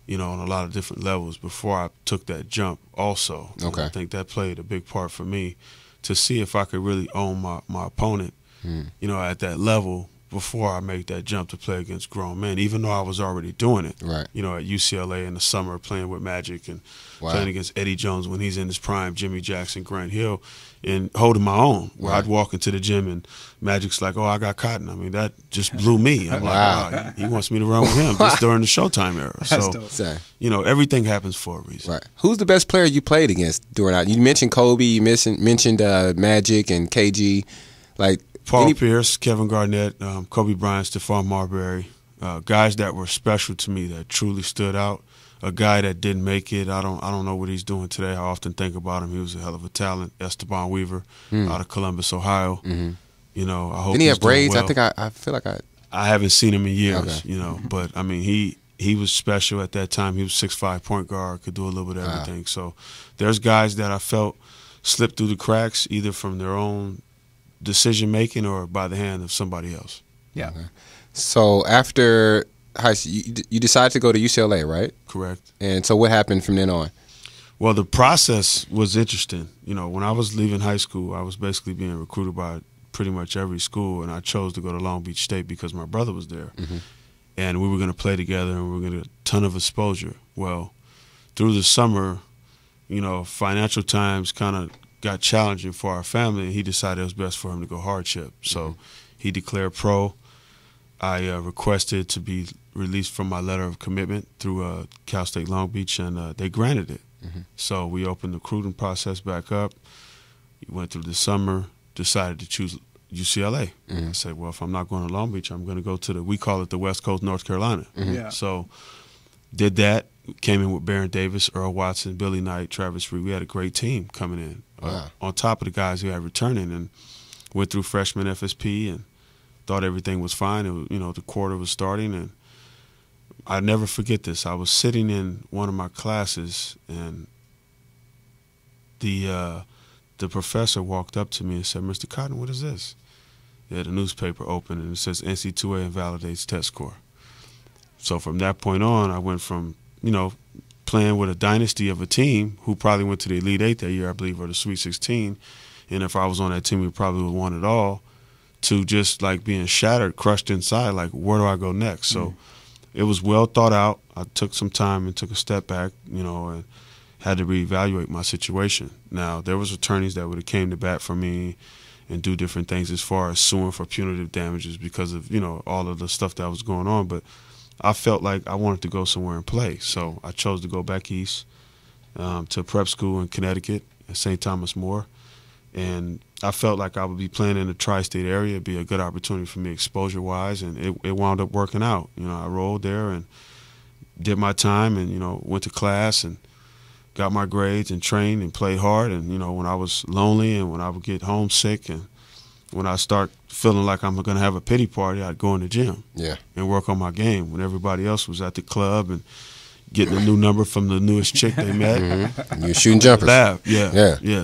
Speaker 1: a lot of different levels before I took that jump also.
Speaker 5: Okay.
Speaker 1: I think that played a big part for me to see if I could really own my opponent, at that level, before I make that jump to play against grown men, even though I was already doing it.
Speaker 5: Right.
Speaker 1: At UCLA in the summer, playing with Magic and playing against Eddie Jones when he's in his prime, Jimmy Jackson, Grant Hill, and holding my own. Where I'd walk into the gym and Magic's like, "Oh, I got Cotton." I mean, that just blew me. I'm like, wow, he wants me to run with him just during the Showtime era. So, everything happens for a reason.
Speaker 5: Right. Who's the best player you played against during that? You mentioned Kobe. You mentioned Magic and KG.
Speaker 1: Paul Pierce, Kevin Garnett, Kobe Bryant, Stephon Marbury, guys that were special to me that truly stood out. A guy that didn't make it, I don't know what he's doing today. I often think about him. He was a hell of a talent. Esteban Weaver out of Columbus, Ohio. I hope.
Speaker 5: Didn't he have braids?
Speaker 1: Well.
Speaker 5: I think I feel like
Speaker 1: I haven't seen him in years. But I mean he was special at that time. He was 6'5" point guard, could do a little bit of everything. So there's guys that I felt slipped through the cracks either from their own decision making or by the hand of somebody else.
Speaker 4: Yeah.
Speaker 5: Okay. So after high school, you decided to go to UCLA, right?
Speaker 1: Correct.
Speaker 5: And so what happened from then on?
Speaker 1: Well, the process was interesting. When I was leaving high school, I was basically being recruited by pretty much every school, and I chose to go to Long Beach State because my brother was there. And we were going to play together, and we were going to get a ton of exposure. Well, through the summer, financial times kind of got challenging for our family, and he decided it was best for him to go hardship. So he declared pro. I requested to be released from my letter of commitment through Cal State Long Beach, and they granted it. So we opened the recruiting process back up. We went through the summer, decided to choose UCLA. I said, well, if I'm not going to Long Beach, I'm going to go to we call it the West Coast, North Carolina. So did that. Came in with Baron Davis, Earl Watson, Billy Knight, Travis Reed. We had a great team coming in on top of the guys who had returning, and went through freshman FSP and thought everything was fine. It was, the quarter was starting, and I never forget this. I was sitting in one of my classes, and the professor walked up to me and said, "Mr. Cotton, what is this?" He had a newspaper open, and it says NC2A invalidates test score. So from that point on, I went from playing with a dynasty of a team who probably went to the Elite Eight that year, I believe, or the Sweet 16. And if I was on that team, we probably would have won it all, to just like being shattered, crushed inside, like, where do I go next? So it was well thought out. I took some time and took a step back, and had to reevaluate my situation. Now, there was attorneys that would have came to bat for me and do different things as far as suing for punitive damages because of, all of the stuff that was going on. But I felt like I wanted to go somewhere and play. So I chose to go back east to prep school in Connecticut at St. Thomas More. And I felt like I would be playing in the tri-state area. It'd be a good opportunity for me exposure-wise, and it wound up working out. I rolled there and did my time and, went to class and got my grades and trained and played hard. And, you know, when I was lonely and when I would get homesick and when I start feeling like I'm going to have a pity party, I'd go in the gym and work on my game when everybody else was at the club and getting a new number from the newest chick they met.
Speaker 5: You're shooting jumpers.
Speaker 1: Lab,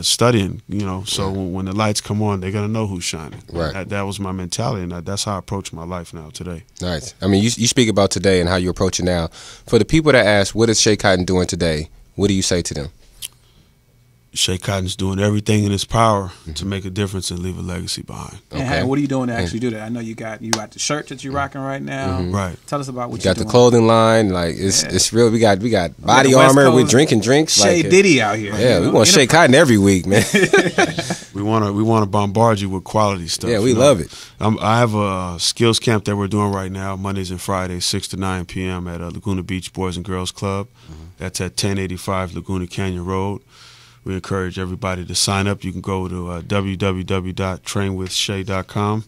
Speaker 1: studying, you know. So when the lights come on, they're going to know who's shining.
Speaker 5: Right.
Speaker 1: That was my mentality, and that's how I approach my life now today.
Speaker 5: Nice. I mean, you speak about today and how you approach it now. For the people that ask, what is Shea Cotton doing today, what do you say to them?
Speaker 1: Shea Cotton's doing everything in his power to make a difference and leave a legacy behind.
Speaker 4: Okay. And what are you doing to actually do that? I know you got the shirt that you're rocking right now.
Speaker 1: Right.
Speaker 4: Tell us about what
Speaker 5: you
Speaker 4: you're
Speaker 5: got
Speaker 4: doing.
Speaker 5: the clothing line. Like it's real. We got body armor. We're drinking drinks.
Speaker 4: Shea Diddy out here.
Speaker 5: Yeah, we want Shea Cotton every week, man.
Speaker 1: we want to bombard you with quality stuff.
Speaker 5: Yeah, we love it.
Speaker 1: I have a skills camp that we're doing right now, Mondays and Fridays, 6 to 9 p.m. at Laguna Beach Boys and Girls Club. That's at 1085 Laguna Canyon Road. We encourage everybody to sign up. You can go to www.trainwithshay.com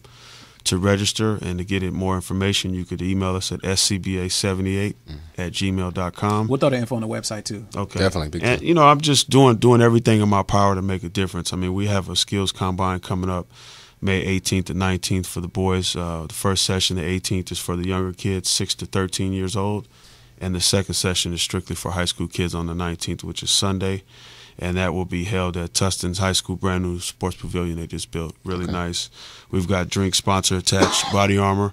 Speaker 1: to register, and to get more information, you could email us at scba78@gmail.com.
Speaker 4: We'll throw the info on the website too.
Speaker 1: Okay,
Speaker 5: definitely.
Speaker 1: And you know, I'm just doing everything in my power to make a difference. I mean, we have a skills combine coming up May 18th and 19th for the boys. The first session, the 18th, is for the younger kids, 6 to 13 years old, and the second session is strictly for high school kids on the 19th, which is Sunday. And that will be held at Tustin's High School, brand new sports pavilion they just built. Really nice. We've got drink sponsor attached, Body Armor.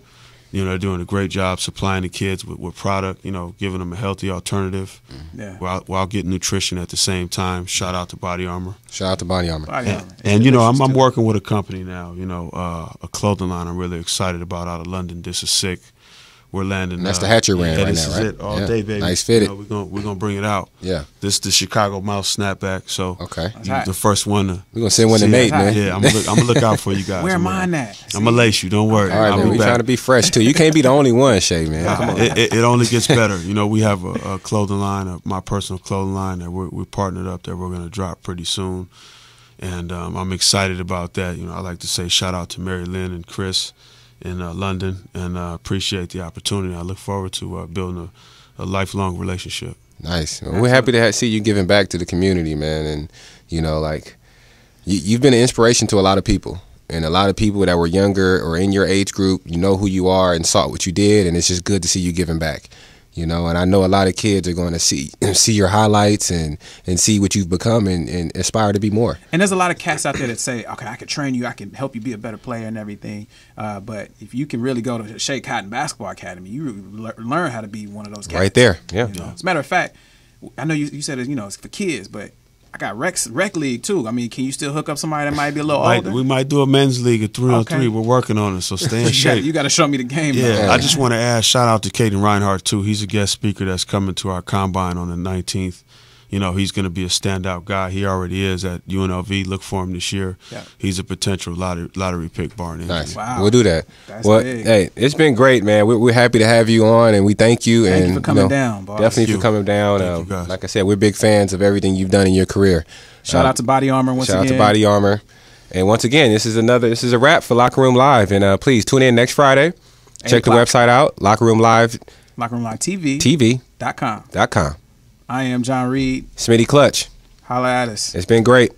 Speaker 1: You know, they're doing a great job supplying the kids with product, you know, giving them a healthy alternative while getting nutrition at the same time. Shout out to Body Armor.
Speaker 5: Shout out to Body Armor.
Speaker 1: And you know, I'm working with a company now, you know, a clothing line I'm really excited about out of London. This is sick. We're landing.
Speaker 5: And that's the hat you're wearing right
Speaker 1: this
Speaker 5: now,
Speaker 1: is
Speaker 5: right?
Speaker 1: it all day, baby.
Speaker 5: Nice fitted.
Speaker 1: You know, we're gonna bring it out.
Speaker 5: Yeah.
Speaker 1: This is the Chicago Mouse snapback. So
Speaker 5: you
Speaker 1: the first one.
Speaker 5: We're gonna send one to Nate, man.
Speaker 1: Yeah, I'm gonna look out for you guys.
Speaker 4: Where mine at?
Speaker 1: I'm gonna lace you. Don't worry.
Speaker 5: All right, man. We're trying to be fresh too. You can't be the only one, Shay, man. Come on.
Speaker 1: It only gets better. You know, we have a clothing line, my personal clothing line that we're partnered up that we're gonna drop pretty soon, and I'm excited about that. You know, I like to say shout out to Mary Lynn and Chris in London, and appreciate the opportunity. I look forward to building a lifelong relationship.
Speaker 5: Nice. Well, we're happy to see you giving back to the community, man. And, you know, like, you've been an inspiration to a lot of people. And a lot of people that were younger or in your age group, you know who you are and saw what you did, and it's just good to see you giving back. You know, and I know a lot of kids are going to see your highlights and see what you've become and aspire to be more.
Speaker 4: And there's a lot of cats out there that say, okay, I can train you, I can help you be a better player and everything. But if you can really go to Shea Cotton Basketball Academy, you learn how to be one of those cats.
Speaker 5: Right there, yeah.
Speaker 4: You know? As a matter of fact, I know you said it's for kids, but I got rec league too. I mean, can you still hook up somebody that might be a little older?
Speaker 1: We might do a men's league, a 3-on-3. We're working on it, so stay in shape.
Speaker 4: You got to show me the game.
Speaker 1: Yeah, I just want to add shout out to Caden Reinhardt too. He's a guest speaker that's coming to our combine on the 19th. You know, he's going to be a standout guy. He already is at UNLV. Look for him this year. Yeah. He's a potential lottery pick, Barney.
Speaker 5: Nice.
Speaker 4: Wow.
Speaker 5: We'll do that.
Speaker 4: That's big.
Speaker 5: Hey, it's been great, man. We're happy to have you on, and we thank you.
Speaker 4: Thank
Speaker 5: and
Speaker 4: you for coming down, boss.
Speaker 5: Definitely for coming down.
Speaker 1: Thank you, guys.
Speaker 5: Like I said, we're big fans of everything you've done in your career.
Speaker 4: Shout out to Body Armor once again.
Speaker 5: Shout out to Body Armor. And once again, this is a wrap for Locker Room Live. And please tune in next Friday. Check the website out, Locker Room Live.
Speaker 4: Locker Room Live TV.
Speaker 5: TV.com.
Speaker 4: I am John Reed.
Speaker 5: Smitty Clutch.
Speaker 4: Holla at us.
Speaker 5: It's been great.